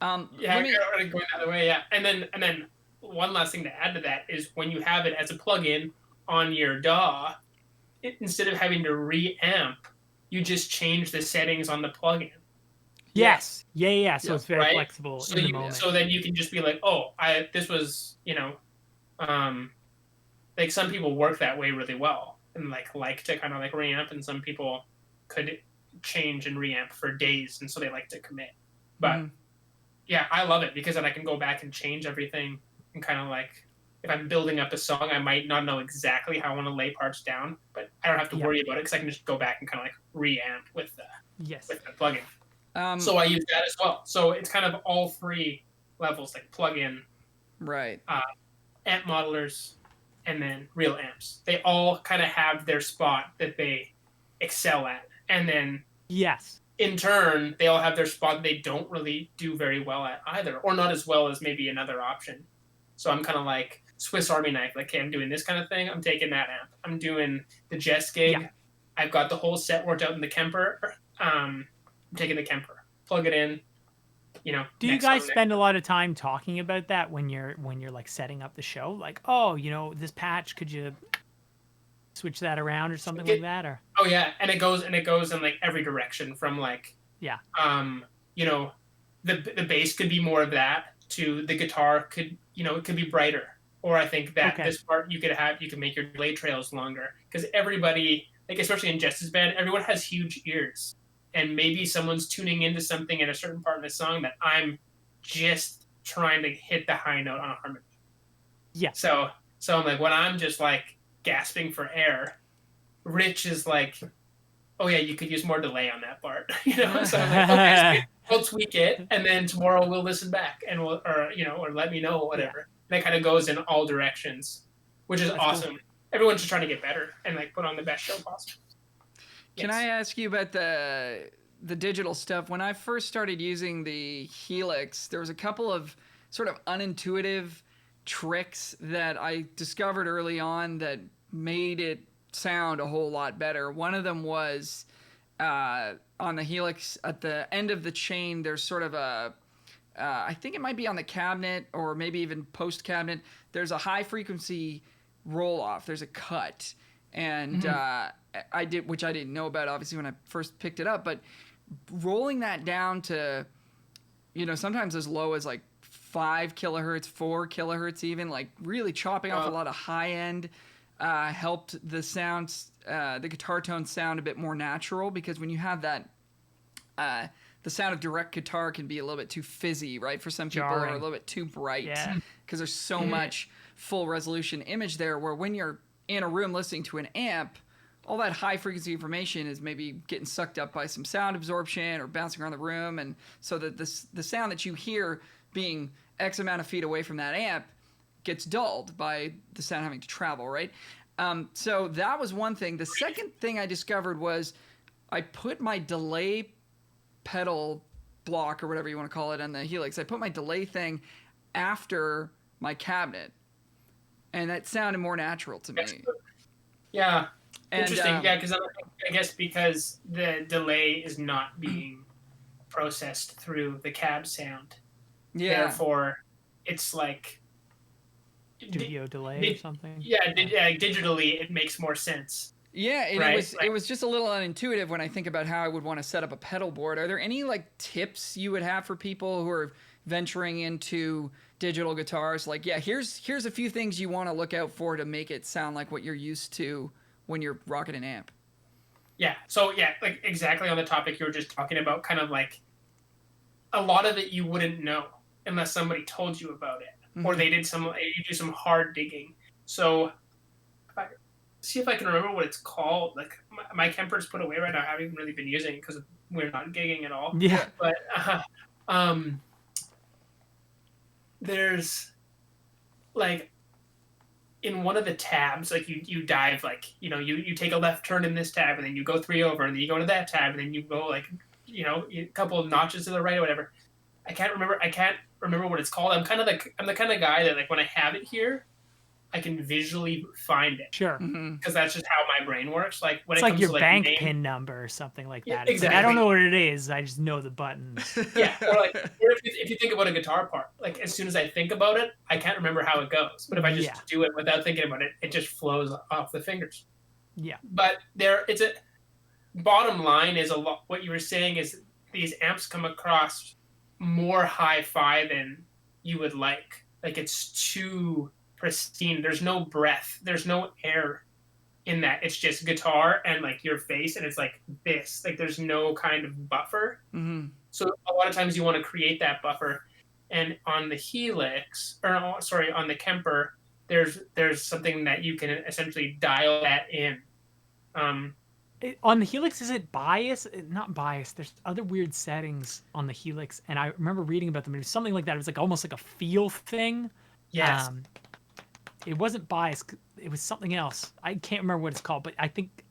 Already going the other way. Yeah, and then one last thing to add to that is when you have it as a plugin on your DAW, instead of having to reamp, you just change the settings on the plugin. Yes. Yeah. So it's very flexible in the moment. So then you can just be like, oh, this was like some people work that way really well and like to kind of like reamp, and some people could change and reamp for days, and so they like to commit. But yeah, I love it because then I can go back and change everything, and kind of like if I'm building up a song, I might not know exactly how I want to lay parts down, but I don't have to worry about it because I can just go back and kind of like reamp with the plugin. So I use that as well. So it's kind of all 3 levels, like plug-in, right, amp modelers, and then real amps. They all kind of have their spot that they excel at, and then yes, in turn, they all have their spot that they don't really do very well at either, or not as well as maybe another option. So I'm kind of like Swiss Army knife. Like, okay, I'm doing this kind of thing. I'm taking that amp. I'm doing the Jess gig. Yeah. I've got the whole set worked out in the Kemper. I'm taking the Kemper. Plug it in. You know. Do you guys spend a lot of time talking about that when you're like setting up the show? Like, oh, you know, this patch, could you switch that around or something like that? Or oh yeah, and it goes in like every direction from like you know, the bass could be more of that to the guitar could, you know, it could be brighter. Or I think that this part you can make your delay trails longer, because everybody, like especially in Jess's band, everyone has huge ears, and maybe someone's tuning into something in a certain part of the song that I'm just trying to hit the high note on a harmony. Yeah. So I'm like, when I'm just like gasping for air, Rich is like, oh yeah, you could use more delay on that part, you know. So I'm like, okay, so we'll tweak it, and then tomorrow we'll listen back and we'll, or you know, or let me know, whatever. Yeah. And it kind of goes in all directions, which is That's awesome. Cool. Everyone's just trying to get better and like put on the best show possible. Can I ask you about the digital stuff? When I first started using the Helix, there was a couple of sort of unintuitive tricks that I discovered early on that made it sound a whole lot better. One of them was on the Helix, at the end of the chain, there's sort of a I think it might be on the cabinet or maybe even post cabinet, there's a high frequency roll off. There's a cut. And which I didn't know about obviously when I first picked it up, but rolling that down to, you know, sometimes as low as like 5 kilohertz, 4 kilohertz even, like really chopping off a lot of high end, helped the sounds, the guitar tones sound a bit more natural, because when you have that, the sound of direct guitar can be a little bit too fizzy, right? For some people, or a little bit too bright, because there's so much full resolution image there, where when you're in a room listening to an amp, all that high frequency information is maybe getting sucked up by some sound absorption or bouncing around the room, and so that the sound that you hear being X amount of feet away from that amp gets dulled by the sound having to travel, right? So that was one thing. The second thing I discovered was I put my delay pedal block, or whatever you want to call it, on the Helix. I put my delay thing after my cabinet, and that sounded more natural to me. Yeah. Interesting. Yeah, because I guess because the delay is not being processed through the cab sound. Yeah. Therefore, it's like studio delay or something. Yeah, digitally it makes more sense. Yeah, it was just a little unintuitive when I think about how I would want to set up a pedal board. Are there any like tips you would have for people who are venturing into digital guitars? Like, yeah, here's a few things you want to look out for to make it sound like what you're used to when you're rocking an amp. Yeah. So yeah, like exactly on the topic you were just talking about, kind of like a lot of it you wouldn't know unless somebody told you about it, or you do some hard digging. So see if I can remember what it's called. Like my Kemper's put away right now. I haven't really been using it because we're not gigging at all. Yeah. But there's like in one of the tabs, like you dive, like, you know, you take a left turn in this tab, and then you go 3 over, and then you go to that tab, and then you go like, you know, a couple of notches to the right or whatever. I can't remember what it's called. I'm the kind of guy that, like, when I have it here, I can visually find it. Sure. Because that's just how my brain works. Like when it's it comes your to, like, bank pin number or something like that. Yeah, exactly. Like, I don't know what it is. I just know the buttons. Yeah. Or if you think about a guitar part, like as soon as I think about it, I can't remember how it goes. But if I just do it without thinking about it, it just flows off the fingers. Yeah. But it's a bottom line is a lot. What you were saying is these amps come across more hi-fi than you would like. Like it's too pristine. There's no breath. There's no air in that. It's just guitar and like your face, and it's like this. Like there's no kind of buffer. Mm-hmm. So a lot of times you want to create that buffer. And on the Helix, on the Kemper, there's something that you can essentially dial that in. On the Helix, is it bias? Not bias. There's other weird settings on the Helix, and I remember reading about them. It was something like that. It was like almost like a feel thing. Yes. It wasn't bias. It was something else. I can't remember what it's called, but I think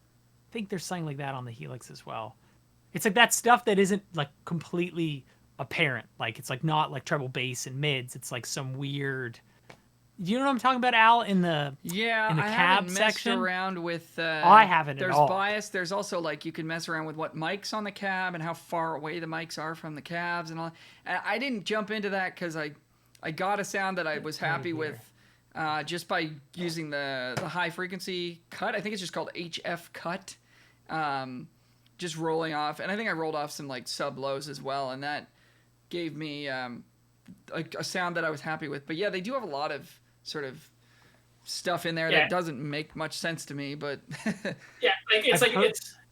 there's something like that on the Helix as well. It's like that stuff that isn't like completely apparent. Like it's like not like treble bass and mids. It's like some weird. Do you know what I'm talking about, Al? In the Yeah, in the I cab haven't section. messed around with. I haven't at There's all. bias. There's also like you can mess around with what mics on the cab and how far away the mics are from the cabs and all. And I didn't jump into that because I got a sound that I was happy with just by using the high frequency cut. I think it's just called HF cut. Just rolling off, and I think I rolled off some like sub lows as well, and that gave me a sound that I was happy with. But yeah, they do have a lot of sort of stuff in there that doesn't make much sense to me. But yeah, like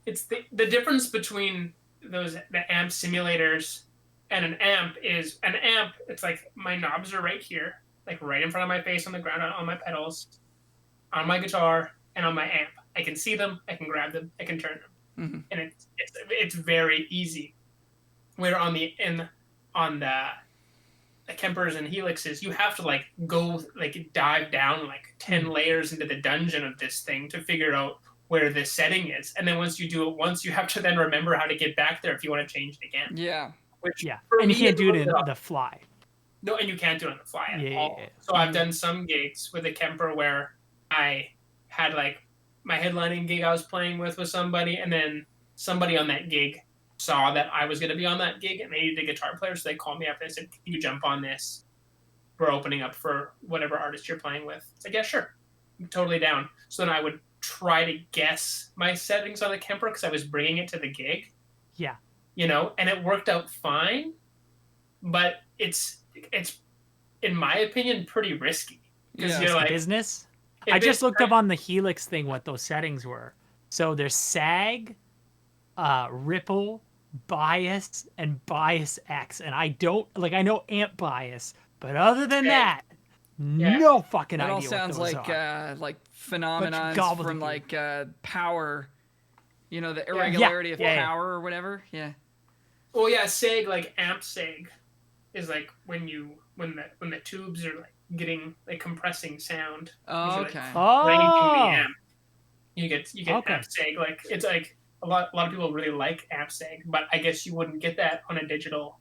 it's the difference between the amp simulators and an amp is an amp. It's like my knobs are right here, like right in front of my face on the ground, on my pedals, on my guitar, and on my amp. I can see them, I can grab them, I can turn them. Mm-hmm. And it's very easy. Where on the Kempers and Helixes, you have to like go like dive down like 10 layers into the dungeon of this thing to figure out where this setting is. And then once you do it once, you have to then remember how to get back there if you want to change it again. Yeah. And you can't do it in the fly. No, and you can't do it on the fly at all. Yeah. So I've done some gigs with a Kemper where I had like my headlining gig I was playing with somebody, and then somebody on that gig saw that I was going to be on that gig and they needed a guitar player, so they called me up and they said, "Can you jump on this? We're opening up for whatever artist you're playing with." It's like, yeah, sure. I'm totally down. So then I would try to guess my settings on the Kemper because I was bringing it to the gig. Yeah. You know, and it worked out fine, but it's in my opinion pretty risky because you're like business. I just looked up on the Helix thing what those settings were. So there's sag, ripple, bias, and bias X. And I know amp bias, but other than that, no fucking idea. It all sounds what like those are. like phenomenons from like power, you know, the irregularity of power or whatever. Yeah. Well, yeah, sag, like amp sag is like when the tubes are like getting like compressing sound. Oh, okay. The amp. You get amp sag. Like it's like a lot of people really like amp sag, but I guess you wouldn't get that on a digital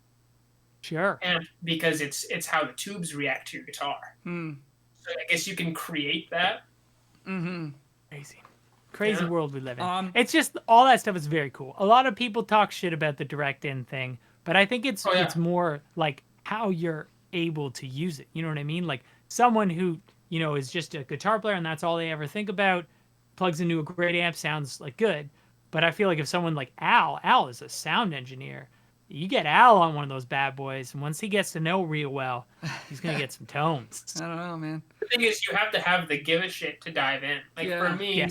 amp because it's how the tubes react to your guitar. So I guess you can create that. Mm-hmm. Crazy world we live in. It's just all that stuff is very cool. A lot of people talk shit about the direct in thing, but I think it's more like how you're able to use it. You know what I mean? Like someone who, you know, is just a guitar player and that's all they ever think about, plugs into a great amp, sounds like good. But I feel like if someone like Al is a sound engineer, you get Al on one of those bad boys, and once he gets to know real well, he's gonna get some tones. I don't know, man. The thing is, you have to have the give a shit to dive in. Like for me,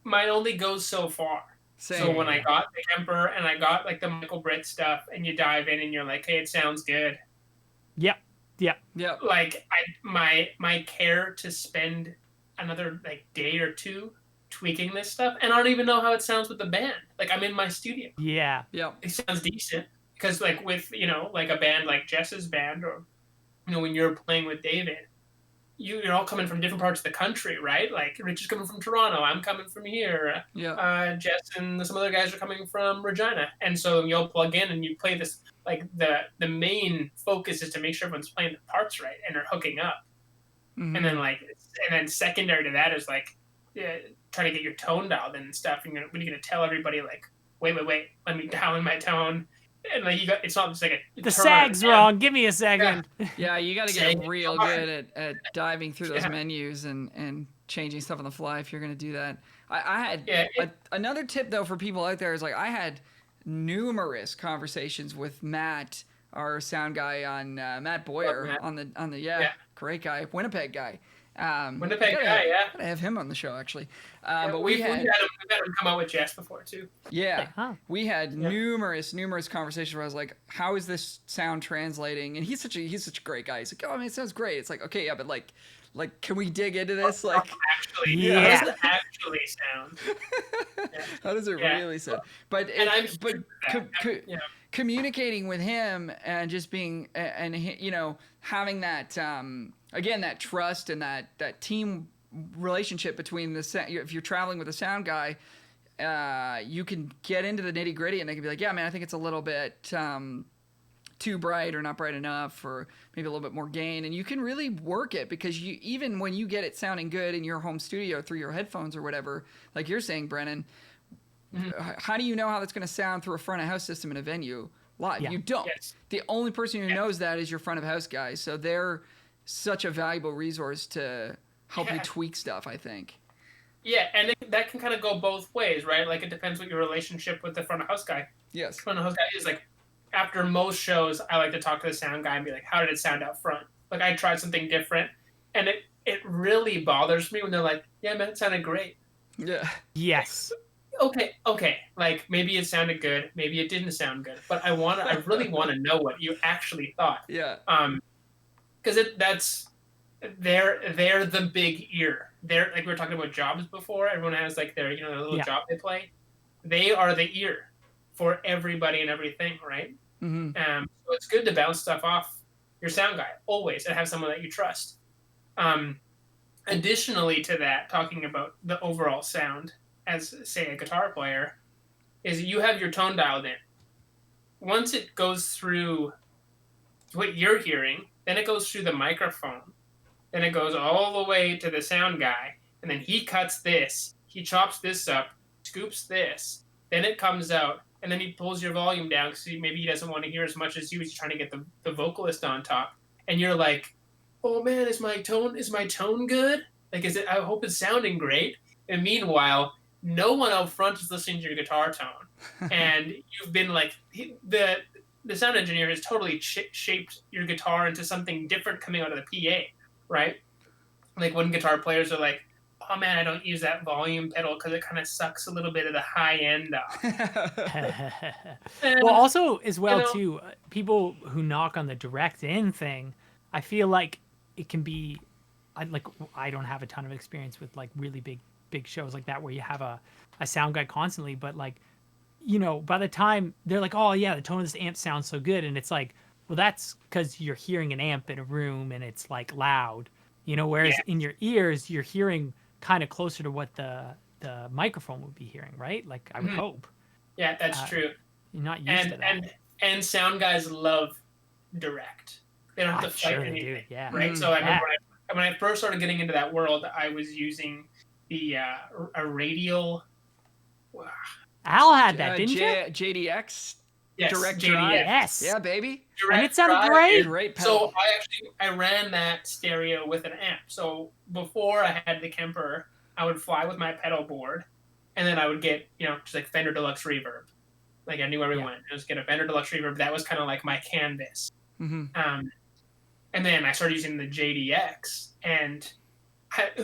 mine only goes so far. Same. So when I got the Kemper and I got like the Michael Britt stuff, and you dive in and you're like, hey, it sounds good. Yep. Like my care to spend another like day or two tweaking this stuff, and I don't even know how it sounds with the band. Like I'm in my studio. Yeah. It sounds decent because like with, you know, like a band like Jess's band, or, you know, when you're playing with David, you're all coming from different parts of the country, right? Like Rich is coming from Toronto, I'm coming from here. Jess and some other guys are coming from Regina, and so you'll plug in and you play this. Like the main focus is to make sure everyone's playing the parts right and are hooking up, and then secondary to that is like trying to get your tone dialed in and stuff. And when you're gonna tell everybody like, wait, let me dial in my tone. And like it's not just like the sag's wrong. Give me a second. Yeah, you got to get real good at diving through those menus and changing stuff on the fly if you're going to do that. I had another tip though for people out there is like I had numerous conversations with Matt, our sound guy on Matt Boyer on the great guy, Winnipeg guy. Gotta have him on the show actually. But we've had him come out with Jess before too. Yeah, we had numerous conversations where I was like, "How is this sound translating?" And he's such a great guy. He's like, "Oh, I mean, it sounds great." It's like, okay, yeah, but like, like, can we dig into this? Like, actually, Yeah. how does it actually sound? how does it really sound? But And I'm but yeah. communicating with him and just being and having that again, that trust and that team relationship between if you're traveling with a sound guy, you can get into the nitty gritty and they can be like, yeah, man, I think it's a little bit too bright or not bright enough, or maybe a little bit more gain, and you can really work it, because you, even when you get it sounding good in your home studio through your headphones or whatever, like you're saying, Brennan, how do you know how that's going to sound through a front of house system in a venue live? You don't. Yes. The only person who knows that is your front of house guys, so they're such a valuable resource to help you tweak stuff, I think. Yeah, and that can kind of go both ways, right? Like, it depends what your relationship with the front of house guy. Yes. Front of house guy is like, after most shows, I like to talk to the sound guy and be like, how did it sound out front? Like, I tried something different, and it really bothers me when they're like, yeah, man, it sounded great. Yeah. Yes. Okay. Like, maybe it sounded good, maybe it didn't sound good, but I really want to know what you actually thought. Yeah. Because they're the big ear. They're, like we were talking about jobs before. Everyone has like their their little job they play. They are the ear for everybody and everything, right? Mm-hmm. So it's good to bounce stuff off your sound guy always and have someone that you trust. Additionally to that, talking about the overall sound as, say, a guitar player, is you have your tone dialed in. Once it goes through what you're hearing, then it goes through the microphone. Then it goes all the way to the sound guy, and then he cuts this, he chops this up, scoops this, then it comes out, and then he pulls your volume down because maybe he doesn't want to hear as much as you. He's trying to get the vocalist on top, and you're like, "Oh man, is my tone good? Like, is it? I hope it's sounding great." And meanwhile, no one out front is listening to your guitar tone, and you've been like the sound engineer has totally shaped your guitar into something different coming out of the PA, right? Like, when guitar players are like, oh man, I don't use that volume pedal because it kind of sucks a little bit of the high end off. Well, also as well too, people who knock on the direct in thing, I feel like it can be, I don't have a ton of experience with like really big shows like that where you have a sound guy constantly, but like, by the time they're like, oh yeah, the tone of this amp sounds so good, and it's like, well, that's because you're hearing an amp in a room and it's like loud, whereas in your ears you're hearing kind of closer to what the microphone would be hearing, right? Like, I would hope. Yeah, that's true. You're not used to that. And sound guys love direct. They don't have to fight anything. Do. Yeah. Right? So I remember when I first started getting into that world, I was using a radial. Al had that, didn't you? JDX. Yes, direct JDX. drive. Yes. Yeah, baby. And it sounded great. Great pedal. So I ran that stereo with an amp. So before I had the Kemper, I would fly with my pedal board, and then I would get just like Fender Deluxe Reverb. Like, I knew where we went. I was get a Fender Deluxe Reverb. That was kind of like my canvas. Mm-hmm. And then I started using the JDX, and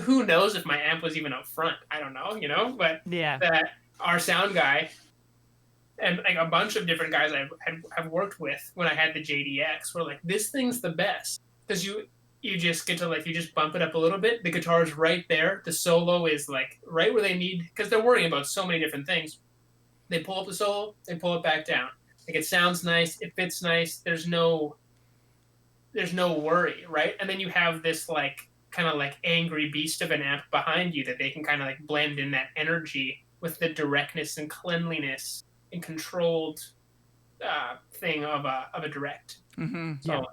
who knows if my amp was even up front? I don't know, but that our sound guy and like a bunch of different guys I have worked with when I had the JDX were like, this thing's the best, because you just get to you just bump it up a little bit. The guitar's right there. The solo is like right where they need, because they're worrying about so many different things. They pull up the solo, they pull it back down. Like, it sounds nice, it fits nice. There's no worry, right? And then you have this kind of angry beast of an amp behind you that they can kind of blend in that energy with the directness and cleanliness and controlled thing of a direct. Mm-hmm. So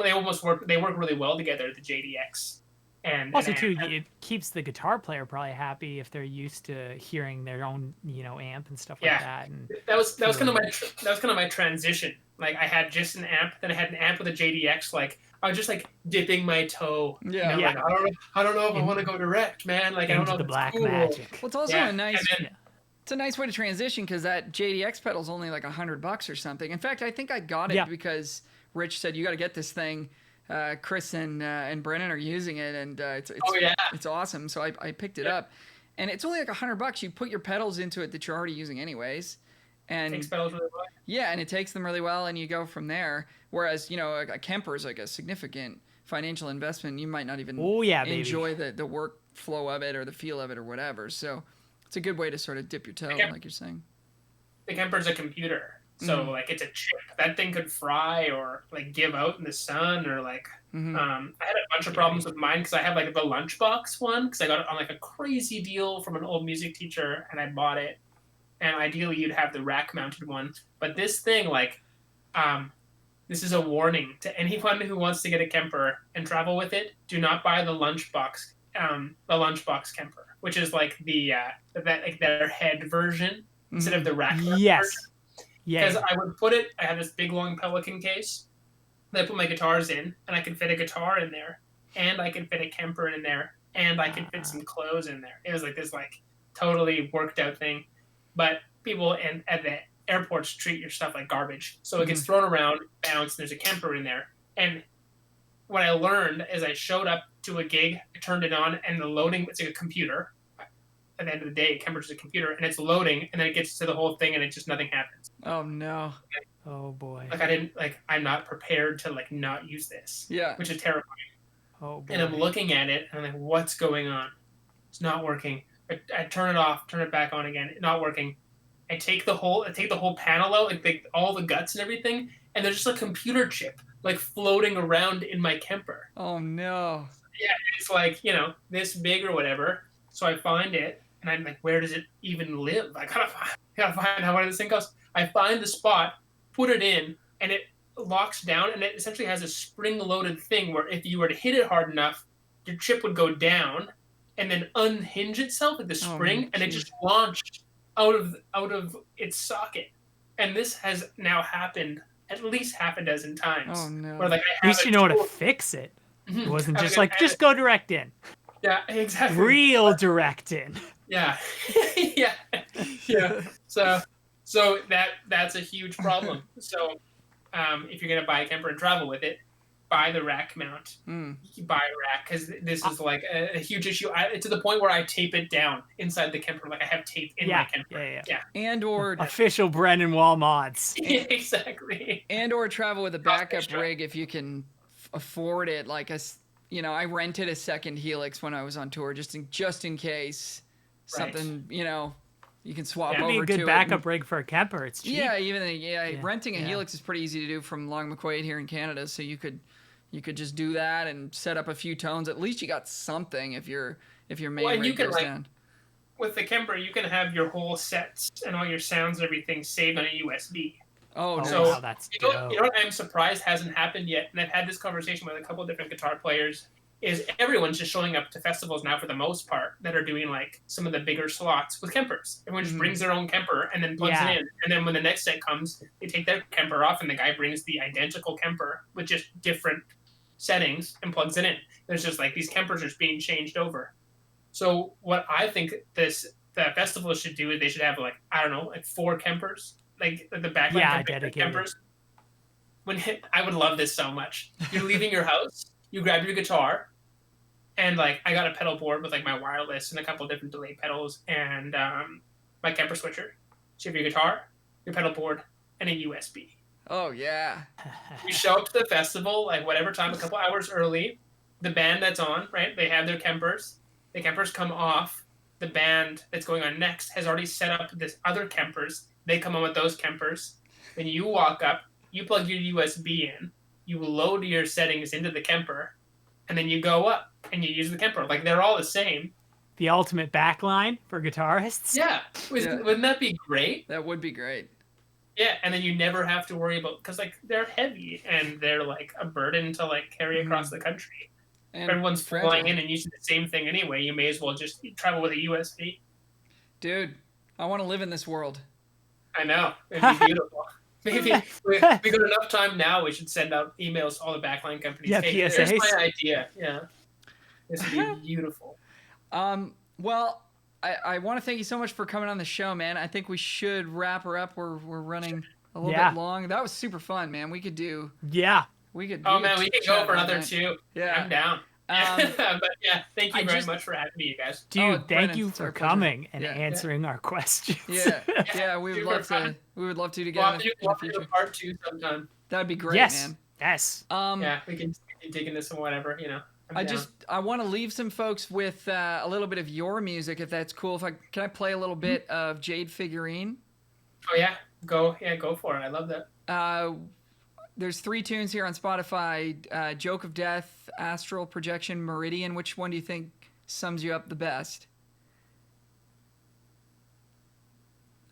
they almost work really well together, the JDX. And also too, it keeps the guitar player probably happy if they're used to hearing their own amp and stuff like that. And that was kind of my transition. Like, I had just an amp, then I had an amp with a JDX. Like, I was just dipping my toe. Yeah. Like, I don't know if I want to go direct, man. Like, I don't know if the it's black cool. magic. Well, it's also it's a nice way to transition, because that JDX pedal's only like $100 or something. In fact, I think I got it because Rich said, you got to get this thing. Chris and Brennan are using it, and it's awesome. So I picked it up, and it's only like $100. You put your pedals into it that you're already using anyways, and it takes pedals really well. Yeah, and it takes them really well, and you go from there. Whereas a Kemper is like a significant financial investment. You might not even enjoy the workflow of it or the feel of it or whatever. So it's a good way to sort of dip your toe, like you're saying. The camper's a computer. So, like, it's a chip. That thing could fry or, like, give out in the sun or, like... I had a bunch of problems with mine because I have, like, the lunchbox one because I got it on, like, a crazy deal from an old music teacher, and I bought it. And ideally, you'd have the rack-mounted one. But this thing, like... this is a warning to anyone who wants to get a camper and travel with it. Do not buy the lunchbox camper, which is, like, their head version instead of the rack-mounted version. Yeah. Because I would put it, I had this big long Pelican case that I put my guitars in, and I could fit a guitar in there, and I could fit a camper in there, and I could fit some clothes in there. It was like this, like, totally worked out thing. But people at the airports treat your stuff like garbage. So it gets thrown around, bounced, there's a camper in there. And what I learned is I showed up to a gig, I turned it on, and the loading, it's like a computer. At the end of the day, camper's a computer, and it's loading, and then it gets to the whole thing, and it just nothing happens. Oh no! Oh boy! Like I'm not prepared to like not use this. Yeah. Which is terrifying. Oh boy! And I'm looking at it, and I'm like, what's going on? It's not working. I turn it off, turn it back on again. Not working. I take the whole panel out, like all the guts and everything, and there's just a computer chip like floating around in my camper. Oh no! Yeah, it's like this big or whatever. So I find it. And I'm like, where does it even live? I gotta find out where this thing goes. I find the spot, put it in, and it locks down, and it essentially has a spring-loaded thing where if you were to hit it hard enough, your chip would go down, and then unhinge itself at the spring, and it just launched out of its socket. And this has now happened at least half a dozen times. Oh no! Where, like, at least you know how to fix it. It wasn't just like, just go direct in. Yeah, exactly. Real direct in. Yeah. Yeah. So that's a huge problem. So if you're gonna buy a camper and travel with it, buy the rack mount. Buy a rack because this is like a huge issue. To the point where I tape it down inside the camper, like I have tape in my camper. Yeah. And or official Brennan wall mods. Yeah, exactly. And or travel with a backup rig if you can afford it. Like I rented a second Helix when I was on tour just in case. Something, you can swap over to. It'd be a good backup rig for a camper. It's cheap. Yeah, renting a Helix is pretty easy to do from Long McQuaid here in Canada. So you could just do that and set up a few tones. At least you got something if your main rig goes down. With the camper, you can have your whole sets and all your sounds and everything saved on a USB. Oh, so wow, that's you know what I'm surprised hasn't happened yet, and I've had this conversation with a couple of different guitar players. Is everyone's just showing up to festivals now for the most part that are doing like some of the bigger slots with campers. Everyone just brings their own camper and then plugs it in. And then when the next set comes, they take their camper off and the guy brings the identical camper with just different settings and plugs it in. There's just like these campers are just being changed over. So what I think the festival should do is they should have like 4 campers, like the backline campers. I would love this so much. You're leaving your house. You grab your guitar, and like I got a pedal board with like my wireless and a couple of different delay pedals and my camper switcher. So you have your guitar, your pedal board, and a USB. Oh yeah. You show up to the festival like whatever time, a couple hours early. The band that's on, right? They have their campers. The campers come off. The band that's going on next has already set up this other campers. They come on with those campers. Then you walk up. You plug your USB in. You load your settings into the camper, and then you go up and you use the camper. Like they're all the same. The ultimate backline for guitarists. Yeah. Wouldn't that be great? That would be great. Yeah, and then you never have to worry about because like they're heavy and they're like a burden to like carry across the country. And everyone's flying in and using the same thing anyway. You may as well just travel with a USB. Dude, I want to live in this world. I know. It'd be beautiful. Maybe we got enough time now. We should send out emails to all the backline companies. Yeah, hey, PSAs. Here's my idea. Yeah, this would be beautiful. Well, I want to thank you so much for coming on the show, man. I think we should wrap her up. We're running a little bit long. That was super fun, man. We could do. Yeah. We could go for another 2. Yeah, I'm down. But yeah, thank you very much for having me, you guys. Dude, thank you for coming and answering our questions. Yeah, we would love to. We would love to together. We'll do part 2 sometime. That'd be great, man. Yes. Yeah, we can you dig into some whatever, I want to leave some folks with a little bit of your music, if that's cool. Can I play a little bit of Jade Figurine? Oh yeah, go for it. I love that. There's 3 tunes here on Spotify: Joke of Death, Astral Projection, Meridian. Which one do you think sums you up the best?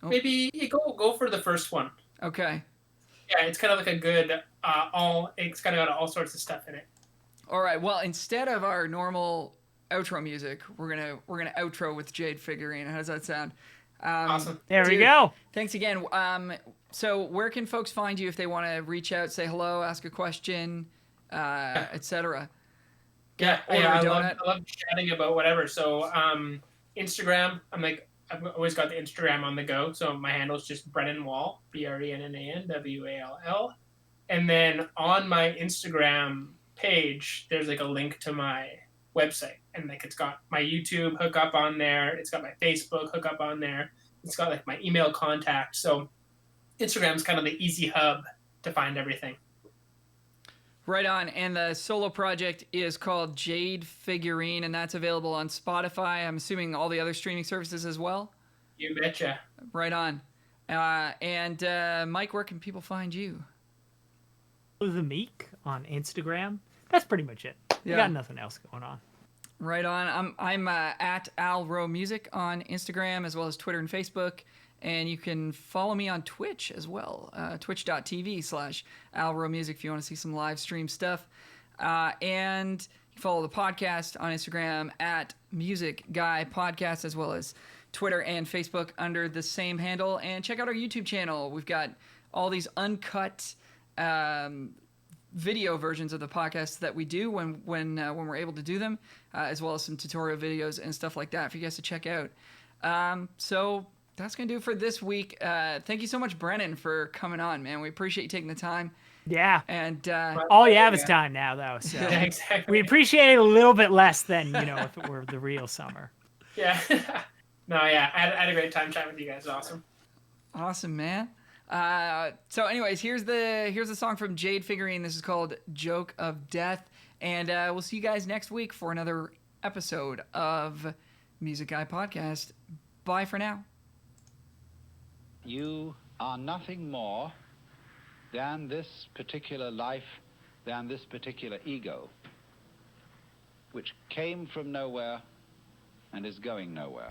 Oh. Maybe go for the first one. Okay. Yeah, it's kind of like a good it's kind of got all sorts of stuff in it. All right. Well, instead of our normal outro music, we're gonna outro with Jade Figurine. How does that sound? Awesome. There we go. Thanks again. So where can folks find you if they want to reach out, say hello, ask a question, etc.? I love chatting about whatever. So Instagram, I've always got the Instagram on the go. So my handle is just Brennan Wall, BRENNAN WALL. And then on my Instagram page, there's like a link to my website, and like it's got my YouTube hookup on there. It's got my Facebook hookup on there. It's got like my email contact. So Instagram's kind of the easy hub to find everything. Right on. And the solo project is called Jade Figurine, and that's available on Spotify. I'm assuming all the other streaming services as well? You betcha. Right on. And Mike, where can people find you? The Meek on Instagram. That's pretty much it. We got nothing else going on. Right on. I'm at AlRoMusic on Instagram as well as Twitter and Facebook. And you can follow me on Twitch as well, twitch.tv/AlRoMusic if you want to see some live stream stuff. And you follow the podcast on Instagram at Music Guy Podcast, as well as Twitter and Facebook under the same handle. And check out our YouTube channel. We've got all these uncut video versions of the podcasts that we do when we're able to do them, as well as some tutorial videos and stuff like that for you guys to check out. So that's going to do it for this week. Thank you so much, Brennan, for coming on, man. We appreciate you taking the time. Yeah. And all you have is time now, though. So yeah, exactly. We appreciate it a little bit less than, if it were the real summer. Yeah. No, yeah. I had a great time chatting with you guys. Awesome. Awesome, man. So anyways, here's the song from Jade Figurine. This is called Joke of Death. And we'll see you guys next week for another episode of Music Guy Podcast. Bye for now. You are nothing more than this particular life, than this particular ego, which came from nowhere and is going nowhere.